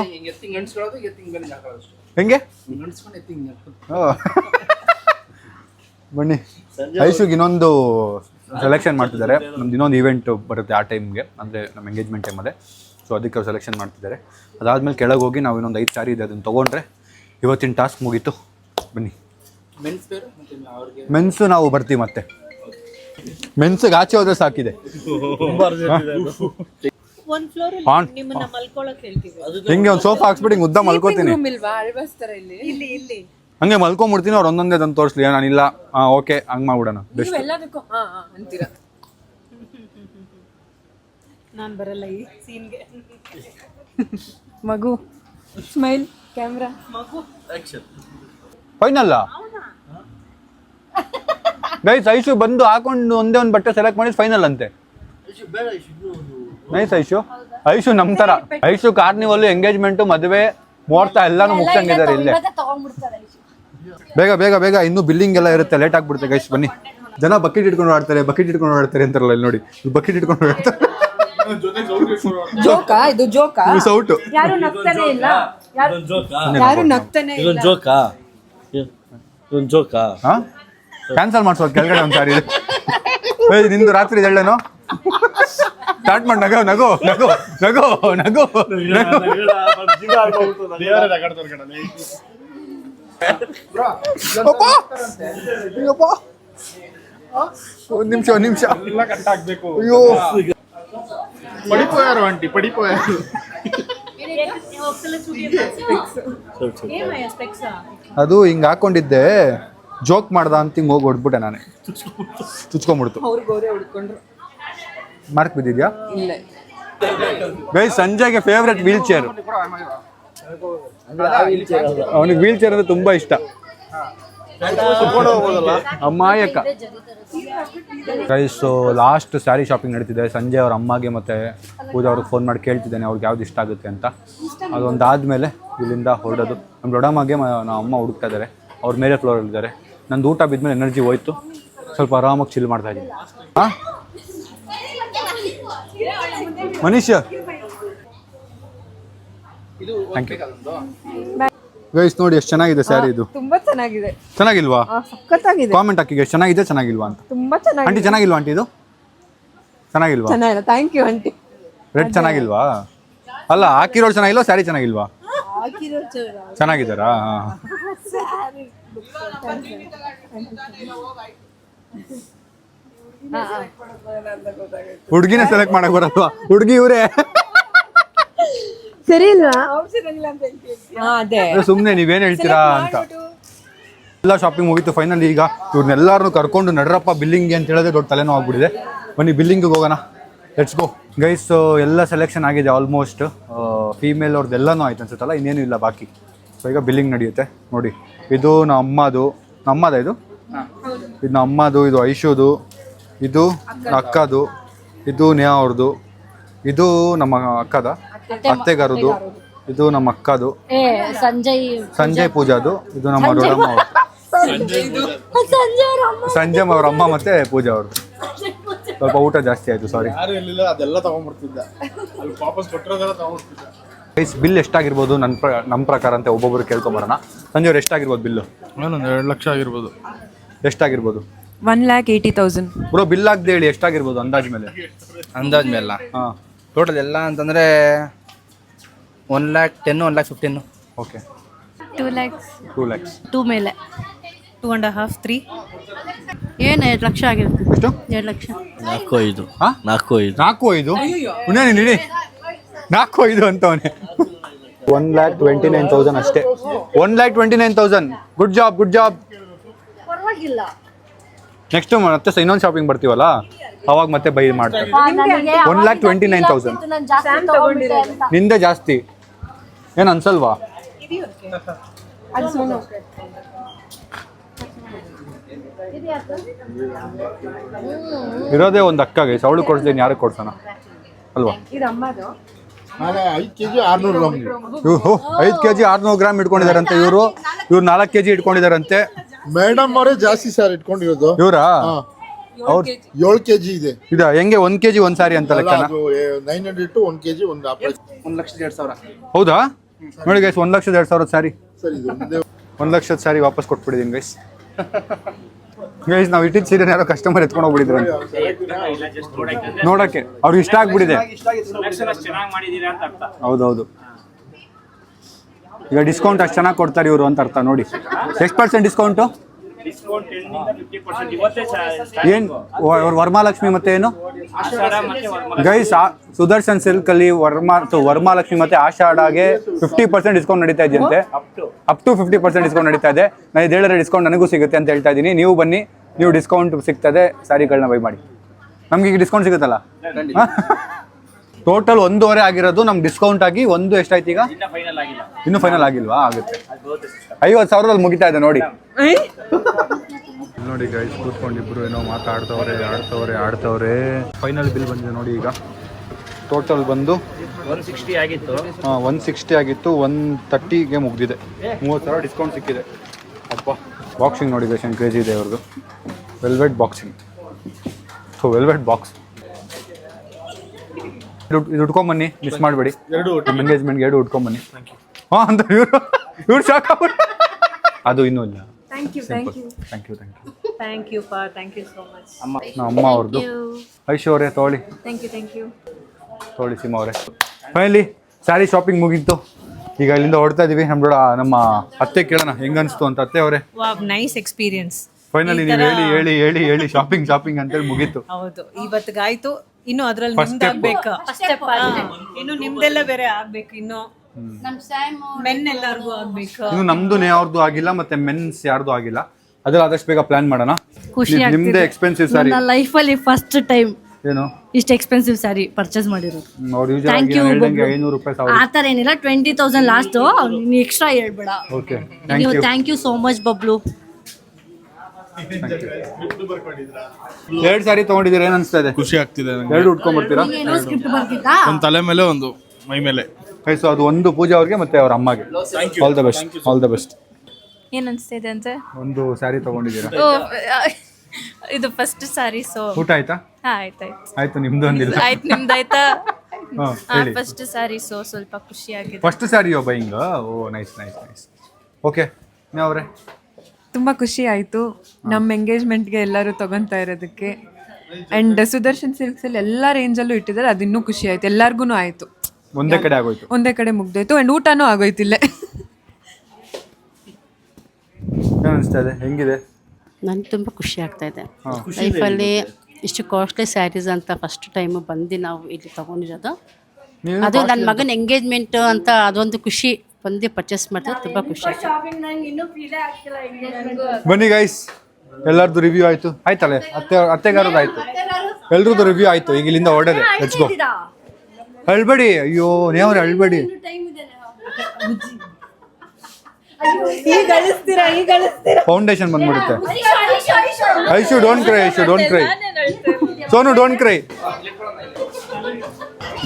ಹೆಂಗೆ. ಬನ್ನಿ, ಐಶುಗೆ ಇನ್ನೊಂದು ಸೆಲೆಕ್ಷನ್ ಮಾಡ್ತಿದ್ದಾರೆ. ನಮ್ದು ಇನ್ನೊಂದು ಇವೆಂಟ್ ಬರುತ್ತೆ ಆ ಟೈಮ್ಗೆ, ಅಂದರೆ ನಮ್ಮ ಎಂಗೇಜ್ಮೆಂಟ್ ಟೈಮಲ್ಲೇ. ಸೊ ಅದಕ್ಕೆ ಅವ್ರು ಸೆಲೆಕ್ಷನ್ ಮಾಡ್ತಿದ್ದಾರೆ. ಅದಾದಮೇಲೆ ಕೆಳಗೆ ಹೋಗಿ ನಾವು ಇನ್ನೊಂದು 5 ಸ್ಯಾರಿ ಇದೆ, ಅದನ್ನು ತೊಗೊಂಡ್ರೆ ಇವತ್ತಿನ ಟಾಸ್ಕ್ ಮುಗೀತು. ಬನ್ನಿ. ಮೆನ್ಸು ನಾವು ಬರ್ತೀವಿ ಮತ್ತೆ. ಮೆನ್ಸಿಗೆ ಆಚೆ ಹೋದ್ರೆ ಸಾಕಿದೆ. ಹಿಂಗೆ ಒಂದು ಸೋಫಾ ಹಾಕ್ಸ್ಬಿಟ್ಟು ಹಿಂಗೆ ಉದ್ದ ಮಲ್ಕೋತೀನಿ. ಹಂಗೆ ಮಲ್ಕೊಂಡ್ಬಿಡ್ತೀನಿ. ಅವ್ರು ಒಂದೊಂದೇ ತಂದು ತೋರಿಸ್ಲಿ, ನಾನಿಲ್ಲ. ಓಕೆ, ಹಂಗೆ ಮಾಡ್ಬಿಡೋಣ. ಬೆಸ್ಟ್. ನಾನು ಬರಲ್ಲ ಈ ಸೀನ್ಗೆ. ಮಗು ಸ್ಮೈಲ್ ಕ್ಯಾಮ್ರಾ ಫೈನಲ್ಲ ಗೈಸ್. ಐಶು ಬಂದು ಹಾಕೊಂಡು ಒಂದೇ ಒಂದು ಬಟ್ಟೆ ಸೆಲೆಕ್ಟ್ ಮಾಡಿ ಫೈನಲ್ ಅಂತೆ. ನೈಸ್ ಐಶು. ಐಶು ನಮ್ಮ ಥರ. ಐಶು ಕಾರ್ನಿವಲ್, ಎಂಗೇಜ್ಮೆಂಟು, ಮದುವೆ, ಮುಹೂರ್ತ ಎಲ್ಲಾನು ಮುಗ್ಸಂಗಿದ್ದಾರೆ ಇಲ್ಲೇ. ಬೇಗ ಬೇಗ ಬೇಗ, ಇನ್ನೂ ಬಿಲ್ಲಿಂಗ್ ಎಲ್ಲ ಇರುತ್ತೆ, ಲೇಟ್ ಆಗ್ಬಿಡುತ್ತೆ ಗೈಸ್. ಬನ್ನಿ. ಜನ ಬಕೆಟ್ ಇಟ್ಕೊಂಡು ಆಡ್ತಾರೆ ಅಂತಾರಲ್ಲ, ಇಲ್ಲಿ ನೋಡಿ, ಬಕೆಟ್ ಇಟ್ಕೊಂಡು ಆಡ್ತಾರೆ. ಜೋಕಾ ಇದು? ಜೋಕಾ? ಸೌಟು. ಯಾರು ನಗ್ತಾನೆ ಇಲ್ಲ. ಯಾರು ನಗ್ತಾನೆ ಇಲ್ಲ. ಜೋಕಾ ಕ್ಯಾನ್ಸಲ್ ಮಾಡ್ಸೋದು. ಕೆಳಗಡೆ ಒಂದು ಸಾರಿ ಇದೆ. ನಿಂದು ರಾತ್ರಿ ಎಳ್ಳೇನೋ ಸ್ಟಾರ್ಟ್ ಮಾಡಿ. ನಗೋ ನಗೋ ನಗೋ ನಗೋ ನಗೋ ಒಂದು ನಿಮಿಷ. ಅಯ್ಯೋ, ಪಡಿಪೋಯಾರು ಆಂಟಿ, ಪಡಿಪೋಯಾರು. ಅದು ಹಿಂಗೆ ಹಾಕೊಂಡಿದ್ದೆ, ಜೋಕ್ ಮಾಡ್ದ ಅಂತ ಹಿಂಗೆ ಹೋಗಿ ಹೊಡ್ಬಿಟ್ಟೆ ನಾನೇ. ಚುಚ್ಕೊಂಡ್ಬಿಡ್ತು. ಮಾರ್ಕ್ ಬಿದ್ದಿದ್ಯಾ? ಗೈಸ್, ಸಂಜಯ್ಗೆ ಫೇವ್ರೆಟ್ ವೀಲ್ ಚೇರ್. ಅವನಿಗೆ ವೀಲ್ ಚೇರ್ ಅಂದ್ರೆ ತುಂಬಾ ಇಷ್ಟ. ಅಮ್ಮಾಯಕ್ಕ. ಗೈಸ್, ಲಾಸ್ಟ್ ಸ್ಯಾರಿ ಶಾಪಿಂಗ್ ನಡೀತಿದೆ. ಸಂಜೆ ಅವ್ರ ಅಮ್ಮಗೆ ಮತ್ತು ಪೂಜಾ ಅವ್ರಿಗೆ ಫೋನ್ ಮಾಡಿ ಕೇಳ್ತಿದ್ದೇನೆ ಅವ್ರಿಗೆ ಯಾವ್ದು ಇಷ್ಟ ಆಗುತ್ತೆ ಅಂತ. ಅದೊಂದಾದ್ಮೇಲೆ ಇಲ್ಲಿಂದ ಹೊರಡೋದು. ನಮ್ಮ ದೊಡ್ಡಮ್ಮಗೆ ನಮ್ಮ ಅಮ್ಮ ಹುಡುಕ್ತಾ ಇದ್ದಾರೆ. ಅವ್ರ ಮೇಲೆ ಫ್ಲೋರಲ್ಲಿದ್ದಾರೆ. ನಂದು ಊಟ ಬಿದ್ಮೇಲೆ ಎನರ್ಜಿ ಹೋಯ್ತು, ಸ್ವಲ್ಪ ಆರಾಮಾಗಿ ಚಿಲ್ ಮಾಡ್ತಾ ಇದ್ದೀನಿ. ಹಾಂ ಮನೀಶ್, ಥ್ಯಾಂಕ್ ಯು. ಗೈಸ್, ನೋಡಿ ಎಷ್ಟು ಚೆನ್ನಾಗಿದೆ ಸ್ಯಾರಿ ಇದು. ತುಂಬಾ ಚೆನ್ನಾಗಿದೆ. ಚೆನ್ನಾಗಿಲ್ವಾ? ಸಖತ್ತಾಗಿದೆ. ಕಾಮೆಂಟ್ ಹಾಕಿ ಎಷ್ಟು ಚೆನ್ನಾಗಿದೆ, ಚೆನ್ನಾಗಿಲ್ವಾ ಅಂತ. ತುಂಬಾ ಚೆನ್ನಾಗಿದೆ. ಆಂಟಿ ಚೆನ್ನಾಗಿಲ್ವಾ? ಆಂಟಿ ಇದು ಚೆನ್ನಾಗಿಲ್ವಾ? ಚೆನ್ನಾಗಿಲ್ಲ. Thank you aunty. ರೆಡ್ ಚೆನ್ನಾಗಿಲ್ವಾ? ಅಲ್ಲ, ಹಾಕಿರೋಳು ಚೆನ್ನಾಗಿಲ್ವಾ, ಸ್ಯಾರಿ ಚೆನ್ನಾಗಿಲ್ವಾ? ಚೆನ್ನಾಗಿದ್ದಾರಾ? ಹುಡುಗಿನ ಸೆಲೆಕ್ಟ್ ಮಾಡಕ್ ಬರಲ್ವಾ? ಹುಡುಗಿ ಇವರೇ ಸರಿ ಇಲ್ವಾ? ಅದೇ ಸುಮ್ನೆ ನೀವೇನ್ ಹೇಳ್ತೀರಾ ಅಂತ. ಎಲ್ಲ ಶಾಪಿಂಗ್ ಮುಗೀತು ಫೈನಲ್. ಈಗ ಇವ್ರನ್ನೆಲ್ಲರನ್ನು ಕರ್ಕೊಂಡು ನಡ್ರಪ್ಪ ಬಿಲ್ಲಿಂಗ್ ಅಂತ ಹೇಳಿದ್ರೆ ದೊಡ್ಡ ತಲೆನೋ ಆಗ್ಬಿಟ್ಟಿದೆ. ಬನ್ನಿ ಬಿಲ್ಲಿಂಗ್ ಹೋಗೋಣ, ಲೆಟ್ಸ್ ಗೋ ಗೈಸ್. ಎಲ್ಲ ಸೆಲೆಕ್ಷನ್ ಆಗಿದೆ ಆಲ್ಮೋಸ್ಟ್. ಫೀಮೇಲ್ ಅವ್ರದ್ದೆಲ್ಲನೂ ಆಯ್ತು ಅನ್ಸುತ್ತಲ್ಲ, ಇನ್ನೇನು ಇಲ್ಲ ಬಾಕಿ. ಸೊ ಈಗ ಬಿಲ್ಲಿಂಗ್ ನಡೆಯುತ್ತೆ ನೋಡಿ. ಇದು ನಮ್ಮದು ಇದು ನಮ್ಮದು, ಇದು ಐಶುದು, ಇದು ಅಕ್ಕದು, ಇದು ನೇಹಾ ಅವ್ರದ್ದು, ಇದು ನಮ್ಮ ಅಕ್ಕದ ಅತ್ತೆಗಾರದು, ಇದು ನಮ್ಮ ಅಕ್ಕದು, ಸಂಜಯ್ ಪೂಜಾದು, ಇದು ನಮ್ಮ ದೊಡ್ಡಮ್ಮ ಅವ್ರದ್ದು, ಸಂಜಯ್ ಅವ್ರ ಅಮ್ಮ ಮತ್ತೆ ಪೂಜಾ ಅವ್ರದ್ದು. ಸ್ವಲ್ಪ ಊಟ ಜಾಸ್ತಿ ಆಯ್ತು, ಸಾರಿ. ಯಾರು ಇರ್ಲಿಲ್ಲ, ಅದೆಲ್ಲ ತಗೊಂಡ್ಬರ್ತಿದ್ದ. ಅಲ್ಲಿ ವಾಪಸ್ ಕೊಟ್ಟಿರೋದೆಲ್ಲ ತಗೊಂಡ್ಬಿಡ್ತಿದ್ದ. ಗೈಸ್ ಬಿಲ್ ಎಷ್ಟಾಗಿರ್ಬೋದು ನಮ್ಮ ಪ್ರಕಾರ ಅಂತ ಒಬ್ಬೊಬ್ರು ಕೇಳ್ಕೊಂಬರೋಣ. ಸಂಜೆ ಅವ್ರು ಎಷ್ಟಾಗಿರ್ಬೋದು ಬಿಲ್ಲು? ಒಂದು 2 ಲಕ್ಷ ಆಗಿರ್ಬೋದು. ಎಷ್ಟಾಗಿರ್ಬೋದು? 1,80,000. ಬ್ರೋ ಬಿಲ್ ಆಗದೆ ಹೇಳಿ ಎಷ್ಟಾಗಿರ್ಬೋದು ಅಂದಾಜ್ ಮೇಲೆ? ಅಂದಾಜ್ ಮೇಲೆ ಹಾಂ, ಟೋಟಲ್ ಎಲ್ಲ ಅಂತಂದರೆ 1,10,000 1,15,000. ಓಕೆ. 2 lakhs. 2 lakhs. 2 ಮೇಲೆ 2.5 3 ಏನು 2 ಲಕ್ಷ ಆಗಿರುತ್ತೆ? ಎಷ್ಟು? 2 ಲಕ್ಷ. 4-5. ಹಾಂ, 4-5. 4-5 ಪುಣ್ಯ ನೀನು ಇಡಿ. 4-5 ಅಂತವನೇ. 1,29,000 ಅಷ್ಟೇ. 1,29,000. Good job, good job. ಪರವಾಗಿಲ್ಲ. ನೆಕ್ಸ್ಟ್ ಮತ್ತೆ ಇನ್ನೊಂದು ಶಾಪಿಂಗ್ ಬರ್ತೀವಲ್ಲ ಅವಾಗ ಮತ್ತೆ ಬೈ ಮಾಡ್ತಾರೆ. 1,29,000. ನಿಂದೆ ಜಾಸ್ತಿ ಏನು ಅನ್ಸಲ್ವಾ? ಇರೋದೇ ಒಂದು ಅಕ್ಕ ಗೈಸ್, ಅವಳು ಕೊಡ್ತೀನಿ, ಯಾರಿಗೆ ಕೊಡ್ಸೋಣ ಅಲ್ವಾ? ನಾನು 5 kg 600 ಗ್ರಾಮ್. 5 kg 600 ಗ್ರಾಮ್ ಇಟ್ಕೊಂಡಿದಾರಂತೆ ಇವರು 4 kg ಇಟ್ಕೊಂಡಿದಾರಂತೆ. ಮೇಡಮ್ ಅವರೇ ಜಾಸ್ತಿ ಸರ್ ಇಟ್ಕೊಂಡಿರೋದು. ಇವರಾ? ಅವ್ರು 7 kg ಇದೆ. ಇದ ಹೆಂಗೆ 1 kg ಒಂದ್ ಸಾರಿ ಅಂತ ಲೆಕ್ಕನ? 900 to 1 kg ಒಂದು 1,02,000. ಹೌದಾ? ನೋಡಿ ಗೈಸ್, 1,02,000 ಸಾರಿ. ಸರ್ ಇದು ಒಂದೇ 1,00,000 ಸಾರಿ ವಾಪಸ್ ಕೊಟ್ಬಿಟ್ಟಿದ್ದೀನಿ ಗೈಸ್. ಗೈಸ್ ನಾವು ಇಟ್ಟಿದ್ದು ಸೀರೆ ಯಾರೋ ಕಸ್ಟಮರ್ ಎತ್ಕೊಂಡು ಹೋಗ್ಬಿಟ್ಟಿದ್ರು ನೋಡಕ್ಕೆ. ಅವ್ರಿಗೆ ಇಷ್ಟ ಆಗ್ಬಿಟ್ಟಿದೆ. ಹೌದೌದು. ಈಗ ಡಿಸ್ಕೌಂಟ್ ಅಷ್ಟು ಚೆನ್ನಾಗಿ ಕೊಡ್ತಾರೆ ಇವರು ಅಂತ ಅರ್ಥ. ನೋಡಿ ಎಷ್ಟು % ಡಿಸ್ಕೌಂಟು? ಏನು ವರಮಹಾಲಕ್ಷ್ಮಿ ಮತ್ತೆ ಏನು ಗೈಸ್? ಸುದರ್ಶನ್ ಸಿಲ್ಕ್ ಅಲ್ಲಿ ವರಮಹಾಲಕ್ಷ್ಮಿ ಮತ್ತೆ ಆಷಾಢಗೆ 50% ಡಿಸ್ಕೌಂಟ್ ನಡೀತಾ ಇದೆಯಂತೆ. ಅಪ್ ಟು 50% ಡಿಸ್ಕೌಂಟ್ ನಡೀತಾ ಇದೆ. ನಾನು ಇದು ಹೇಳಿದ್ರೆ ಡಿಸ್ಕೌಂಟ್ ನನಗೂ ಸಿಗುತ್ತೆ ಅಂತ ಹೇಳ್ತಾ ಇದ್ದೀನಿ. ನೀವು ಬನ್ನಿ, ನೀವು ಡಿಸ್ಕೌಂಟ್ ಸಿಗ್ತದೆ, ಸ್ಯಾರಿಗಳನ್ನ ಬೈ ಮಾಡಿ. ನಮ್ಗೆ ಈಗ ಡಿಸ್ಕೌಂಟ್ ಸಿಗುತ್ತಲ್ಲ. ಟೋಟಲ್ 1.5 ಆಗಿರೋದು ನಮ್ಗೆ ಡಿಸ್ಕೌಂಟ್ ಆಗಿ ಒಂದು ಎಷ್ಟಾಯ್ತು ಈಗ? ಇನ್ನೂ ಫೈನಲ್ ಆಗಿಲ್ವಾ? ಆಗುತ್ತೆ. 50,000 ಮುಗಿತಾ ಇದೆ ನೋಡಿ. ನೋಡಿ ಗೈಸ್, ಕೂತ್ಕೊಂಡಿಬ್ರು ಏನೋ ಆಡ್ತವ್ರೆ. ಫೈನಲ್ ಬಿಲ್ ಬಂದಿದೆ ನೋಡಿ. ಈಗ ಟೋಟಲ್ ಬಂದು 160 ಆಗಿತ್ತು. 160 ಆಗಿತ್ತು. 130ಗೆ ಮುಗ್ದಿದೆ. 30,000 ಡಿಸ್ಕೌಂಟ್ ಸಿಕ್ಕಿದೆ. ಅಪ್ಪ, ಬಾಕ್ಸಿಂಗ್ ನೋಡಿ ಗೈಸ್, ಏನು ಕ್ರೇಜಿ ಇದೆ ಅವ್ರದ್ದು. Velvet boxing. So velvet box ಇದು ಉಟ್ಕೊಂಬನ್ನಿ, ಮಿಸ್ ಮಾಡಬೇಡಿ. ನಮ್ಮ ಎಂಗೇಜ್ಮೆಂಟ್ಗೆ 2 ಉಟ್ಕೊಂಬನ್ನಿ. ಹಾಂ ಅಂತ ಇವ್ರು ಶಾಕ್ ಆಗ್ಬಿಟ್ಟು. ಅದು ಇನ್ನೂ ಇಲ್ಲ. Thank you so much. ನಮ್ಮ ಅಮ್ಮ ಅವ್ರದ್ದು. ಐಶು ಅವರೇ ತೊಗೊಳ್ಳಿ. ತೊಗೊಳ್ಳಿ ಸೀಮಾ ಅವರೇ. ಫೈನಲಿ ಸ್ಯಾರಿ ಶಾಪಿಂಗ್ ಮುಗೀತು. ಈಗ ಇಲ್ಲಿಂದ ಹೊಡ್ತಾ ಇದೀವಿ. ನಮ್ಮ ಅತ್ತೆ ಕೇಳೋಣ ಹೆಂಗ ಅನಿಸ್ತು ಅಂತ. ಅತ್ತೆ ಅವರೇ, ನೈಸ್ ಎಕ್ಸ್ಪೀರಿಯನ್ಸ್. ಫೈನಲಿ ನೀವು ಹೇಳಿ ಶಾಪಿಂಗ್ ಅಂತೇಳಿ ಮುಗೀತು. ಹೌದು, ಇವತ್ತಿಗಾಯ್ತು. ಇನ್ನು ಅದ್ರಲ್ಲಿ ನಿಮ್ದಾಗ್ಬೇಕು. ಇನ್ನು ನಿಮ್ದೆಲ್ಲ ಬೇರೆ ಆಗ್ಬೇಕು. ಇನ್ನು ಮೆನ್ ಎಲ್ಲರಿಗೂ ಆಗ್ಬೇಕು. ಇನ್ನು ನಮ್ದು ಯಾವ್ದು ಆಗಿಲ್ಲ, ಮತ್ತೆ ಮೆನ್ಸ್ ಯಾರ್ದು ಆಗಿಲ್ಲ. ಅದ್ರಲ್ಲಿ ಆದಷ್ಟು ಬೇಗ ಪ್ಲಾನ್ ಮಾಡೋಣ. ನಿಮ್ದೇ ಎಕ್ಸ್ಪೆನ್ಸಿವ್ ಸಾರಿ ಲೈಫಲ್ಲಿ ಫಸ್ಟ್ ಟೈಮ್ ಏನು ಇಷ್ಟು ಎಕ್ಸ್ಪೆನ್ಸಿವ್ ಸ್ಯಾರಿ ಪರ್ಚೇಸ್ ಮಾಡಿರೋದು. ಅವ್ರು ಯೂಶುವಲಿ 500 ರೂಪಾಯಿ ಸಾವಿರ. ಆ ಥರ ಏನಿಲ್ಲ, 20,000 ಲಾಸ್ಟ್. ನೀನು ಎಕ್ಸ್ಟ್ರಾ ಹೇಳ್ಬೇಡ. Okay, thank you so much Bablu. 2 sari ತಗೊಂಡಿದ್ದೀರಾ, ಏನ್ ಅನ್ಸ್ತಾ ಇದೆ? ಖುಷಿ ಆಗ್ತಿದೆ ನಂಗೆ. 2 ಉಟ್ಕೊಂಡ್ಬರ್ತೀರಾ? ಸ್ಕ್ರಿಪ್ಟ್ ಬರ್ತಿದ್ದಾ? ಒಂದು ತಲೆ ಮೇಲೆ ಒಂದು ಮೈ ಮೇಲೆ. ಸೊ ಅದು ಒಂದು ಪೂಜಾ ಅವ್ರಿಗೆ ಮತ್ತೆ ಅವ್ರ ಅಮ್ಮಗೆ. All the best. ಏನ್ ಅನ್ಸ್ತಿದೆ ಅಂತ? ಒಂದು ಸ್ಯಾರಿ ತಗೊಂಡಿದ್ದೀರಾ? ಇದು ಫಸ್ಟ್ ಸಾರಿ. ಸೊ ಊಟ ಆಯ್ತಾ? ಆಯ್ತು. ನಿಮ್ದು ಒಂದಿಲ್ಲ. ಆಯ್ತು, ನಿಮ್ದಾಯ್ತಾ? ಹೇಳಿ. ಫಸ್ಟ್ ಸಾರಿ. ಸೊ ಸ್ವಲ್ಪ ಖುಷಿ ಆಗಿದೆ. First sari buying. Oh nice. Okay, ಅವರೇ ತುಂಬ ಖುಷಿ ಆಯಿತು ನಮ್ಮ ಎಂಗೇಜ್ಮೆಂಟ್ಗೆ ಎಲ್ಲರೂ ತೊಗೊತಾ ಇರೋದಕ್ಕೆ. ಆ್ಯಂಡ್ ಸುದರ್ಶನ್ ಸಿಲ್ಕ್ಸಲ್ಲಿ ಎಲ್ಲ ರೇಂಜಲ್ಲೂ ಇಟ್ಟಿದ್ದಾರೆ. ಅದು ಇನ್ನೂ ಖುಷಿ ಆಯಿತು. ಎಲ್ಲರಿಗೂ ಆಯಿತು. ಒಂದೇ ಕಡೆ ಆಗೋಯ್ತು. ಒಂದೇ ಕಡೆ ಮುಗ್ದೋಯ್ತು. ಆ್ಯಂಡ್ ಊಟನೂ ಆಗೋಯ್ತಿಲ್ಲ. ಅನಿಸ್ತಾ ಇದೆ? ಹೆಂಗಿದೆ? ನನಗೆ ತುಂಬ ಖುಷಿ ಆಗ್ತಾ ಇದೆ. ಲೈಫಲ್ಲಿ ಇಷ್ಟು ಕಾಸ್ಟ್ಲಿ ಸ್ಯಾರೀಸ್ ಅಂತ ಫಸ್ಟ್ ಟೈಮು ಬಂದು ನಾವು ಇಲ್ಲಿ ತೊಗೊಂಡಿರೋದು. ಅದು ನನ್ನ ಮಗನ ಎಂಗೇಜ್ಮೆಂಟ್ ಅಂತ ಅದೊಂದು ಖುಷಿ ಬಂದು ಪರ್ಚೇಸ್ ಮಾಡಿದ್ರೆ ತುಂಬ ಖುಷಿ ಆಗ್ತದೆ. ಬನ್ನಿ ಗೈಸ್, ಎಲ್ಲರದ್ದು ರಿವ್ಯೂ ಆಯಿತು. ಆಯ್ತಲ್ಲ, ಅತ್ತೆಗಾರದ್ದು ಆಯಿತು, ಎಲ್ರದ್ದು ರಿವ್ಯೂ ಆಯಿತು. ಈಗ ಇಲ್ಲಿಂದ ಹೊರಡದೆ. Let's go. ಅಳ್ಬೇಡಿ, ಅಯ್ಯೋ ನೇವ್ರೆ ಅಳ್ಬೇಡಿ. ಫೌಂಡೇಶನ್ ಬಂದ್ಬಿಡುತ್ತೆ. Aishu don't cry, Aishu don't cry, Sonu don't cry.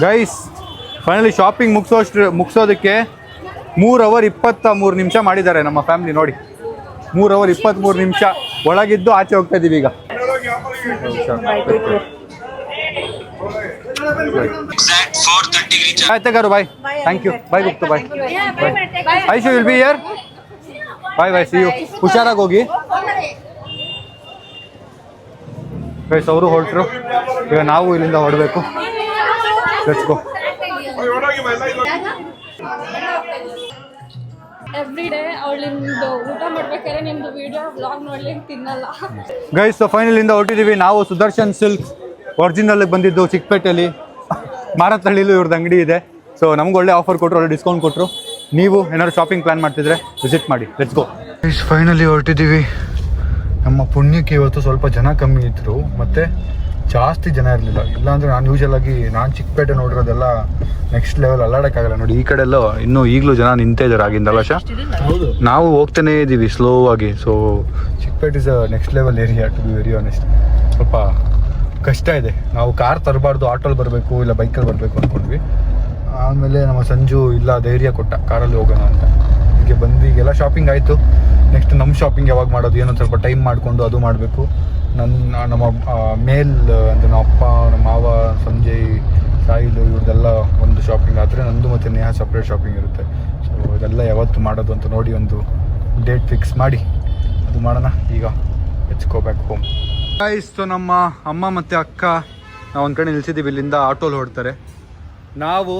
Guys finally shopping ಮುಗಿಸೋದಕ್ಕೆ 3 ಅವರ್ 23 ನಿಮಿಷ ಮಾಡಿದ್ದಾರೆ ನಮ್ಮ ಫ್ಯಾಮಿಲಿ. ನೋಡಿ, 3 ಅವರ್ 23 ನಿಮಿಷ ಒಳಗಿದ್ದು ಆಚೆ ಹೋಗ್ತಾ ಇದೀವಿ ಈಗ. ಆಯ್ತಗಾರು bye, thank you, bye Guptu, bye. Aishu will be here. Bye bye, see you. ಹುಷಾರಾಗಿ ಹೋಗಿ ಗೈಸ್. ಅವರು ಹೊರಟರು, ಈಗ ನಾವು ಇಲ್ಲಿಂದ ಹೊರಡಬೇಕು. Let's go. ಎವ್ರಿ ಡೇ ಅವಳಿಂದು ಊಟ ಮಾಡ್ಬೇಕಾದ್ರೆ ನಿಮ್ದು ವಿಡಿಯೋ ವ್ಲಾಗ್ ನೋಡ್ಲಿಕ್ಕೆ ತಿನ್ನಲ್ಲ. ಗೈಸ್ ಸೊ ಫೈನಲ್ ಇಂದ ಹೊರಟಿದ್ದೀವಿ ನಾವು. ಸುದರ್ಶನ್ ಸಿಲ್ಕ್ಸ್ ಒರಿಜಿನಲ್ ಬಂದಿದ್ದು ಚಿಕ್ಕಪೇಟೆಯಲ್ಲಿ, ಮಾರತಹಳ್ಳಿಲೂ ಇವ್ರದ್ದು ಅಂಗಡಿ ಇದೆ. ಸೊ ನಮ್ಗೆ ಒಳ್ಳೆ ಆಫರ್ ಕೊಟ್ಟರು, ಒಳ್ಳೆ ಡಿಸ್ಕೌಂಟ್ ಕೊಟ್ಟರು. ನೀವು ಏನಾದ್ರು ಶಾಪಿಂಗ್ ಪ್ಲಾನ್ ಮಾಡ್ತಿದ್ರೆ ವಿಸಿಟ್ ಮಾಡಿ. Let's go. ಗೈಸ್ ಫೈನಲಿ ಹೊರಟಿದ್ದೀವಿ. ನಮ್ಮ ಪುಣ್ಯಕ್ಕೆ ಇವತ್ತು ಸ್ವಲ್ಪ ಜನ ಕಮ್ಮಿ ಇದ್ರು, ಮತ್ತೆ ಜಾಸ್ತಿ ಜನ ಇರಲಿಲ್ಲ. ಇಲ್ಲಾಂದ್ರೆ ನಾನು ಯೂಶಲಾಗಿ ನಾನು ಚಿಕ್ಕಪೇಟೆ ನೋಡಿರೋದೆಲ್ಲ ನೆಕ್ಸ್ಟ್ ಲೆವೆಲ್, ಅಲ್ಲಾಡೋಕ್ಕಾಗಲ್ಲ. ನೋಡಿ ಈ ಕಡೆ ಎಲ್ಲ ಇನ್ನೂ ಈಗಲೂ ಜನ ನಿಂತೇ ಇದ್ದಾರೆ ಆಗಿಂದಲ್ಲ. ನಾವು ಹೋಗ್ತಾನೇ ಇದ್ದೀವಿ ಸ್ಲೋ ಆಗಿ. So Chickpet is a next level area to be very honest. ಸ್ವಲ್ಪ ಕಷ್ಟ ಇದೆ. ನಾವು ಕಾರ್ ತರಬಾರ್ದು, ಆಟೋಲ್ಲಿ ಬರಬೇಕು ಇಲ್ಲ ಬೈಕಲ್ಲಿ ಬರಬೇಕು ಅಂದ್ಕೊಂಡ್ವಿ. ಆಮೇಲೆ ನಮ್ಮ ಸಂಜು ಇಲ್ಲ ಧೈರ್ಯ ಕೊಟ್ಟ ಕಾರಲ್ಲಿ ಹೋಗೋಣ ಅಂತ. ಹೀಗೆ ಬಂದು ಈಗೆಲ್ಲ ಶಾಪಿಂಗ್ ಆಯಿತು. ನೆಕ್ಸ್ಟ್ ನಮ್ಮ ಶಾಪಿಂಗ್ ಯಾವಾಗ ಮಾಡೋದು ಏನೋ ಸ್ವಲ್ಪ ಟೈಮ್ ಮಾಡಿಕೊಂಡು ಅದು ಮಾಡಬೇಕು. ನಮ್ಮ ಮೇಲ್ ಅಂದರೆ ನಮ್ಮ ಅಪ್ಪ, ನಮ್ಮ ಮಾವ, ಸಂಜಯ್, ಸಾಯಿಲು ಇವ್ರದ್ದೆಲ್ಲ ಒಂದು ಶಾಪಿಂಗ್ ಆದರೆ ನಂದು ಮತ್ತು ನೇಹಾ ಸಪ್ರೇಟ್ ಶಾಪಿಂಗ್ ಇರುತ್ತೆ. ಸೊ ಇದೆಲ್ಲ ಯಾವತ್ತು ಮಾಡೋದು ಅಂತ ನೋಡಿ ಒಂದು ಡೇಟ್ ಫಿಕ್ಸ್ ಮಾಡಿ ಅದು ಮಾಡೋಣ. ಈಗ let's go back home. So ನಮ್ಮ ಅಮ್ಮ ಮತ್ತು ಅಕ್ಕ ನಾವು ಒಂದು ಕಡೆ ನಿಲ್ಸಿದ್ದೀವಿ. ಇಲ್ಲಿಂದ ಆಟೋಲ್ಲಿ ಹೊರಡ್ತಾರೆ. ನಾವು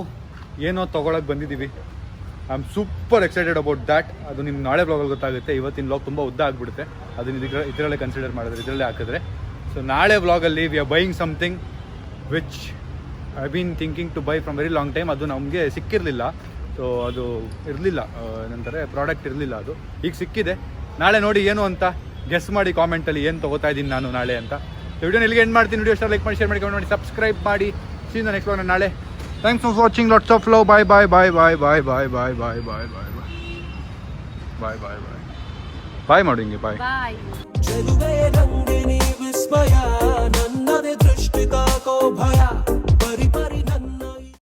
ಏನೋ ತೊಗೊಳಕ್ಕೆ ಬಂದಿದ್ದೀವಿ. I am super excited about that. ಅದು ನಿಮ್ಗೆ ನಾಳೆ ಬ್ಲಾಗಲ್ಲಿ ಗೊತ್ತಾಗುತ್ತೆ. ಇವತ್ತಿನ ಬ್ಲಾಗ್ ತುಂಬ ಉದ್ದ ಆಗಿಬಿಡುತ್ತೆ. ಅದನ್ನು ಇದರಲ್ಲೇ ಕನ್ಸಿಡರ್ ಮಾಡಿದ್ರೆ, ಇದರಲ್ಲೇ ಹಾಕಿದ್ರೆ. ಸೊ ನಾಳೆ ಬ್ಲಾಗಲ್ಲಿ we are buying something which I been thinking to buy from very long time. ಅದು ನಮಗೆ ಸಿಕ್ಕಿರಲಿಲ್ಲ. ಸೊ ಅದು ಇರಲಿಲ್ಲ, ಏನಂತಾರೆ ಪ್ರಾಡಕ್ಟ್ ಇರಲಿಲ್ಲ. ಅದು ಈಗ ಸಿಕ್ಕಿದೆ. ನಾಳೆ ನೋಡಿ ಏನು ಅಂತ ಗೆಸ್ ಮಾಡಿ ಕಾಮೆಂಟಲ್ಲಿ ಏನು ತೊಗೋತಾ ಇದ್ದೀನಿ ನಾನು ನಾಳೆ ಅಂತ. ವಿಡಿಯೋನ ಇಲ್ಲಿಗೆ ಎಂಡ್ ಮಾಡ್ತೀನಿ. ವಿಡಿಯೋ ಇಷ್ಟ ಲೈಕ್ ಮಾಡಿ, ಶೇರ್ ಮಾಡಿ, ಕಮೆಂಟ್ ಮಾಡಿ, ಸಬ್ಸ್ಕ್ರೈಬ್ ಮಾಡಿ. ಸಿ ಯು ನೆಕ್ಸ್ಟ್ ಬ್ಲಾಗ್ ನಾಳೆ. Thanks for watching. Lots of love. Bye bye bye bye bye bye bye bye bye bye bye bye bye bye bye bye bye. Bye Madingi. Bye. Bye.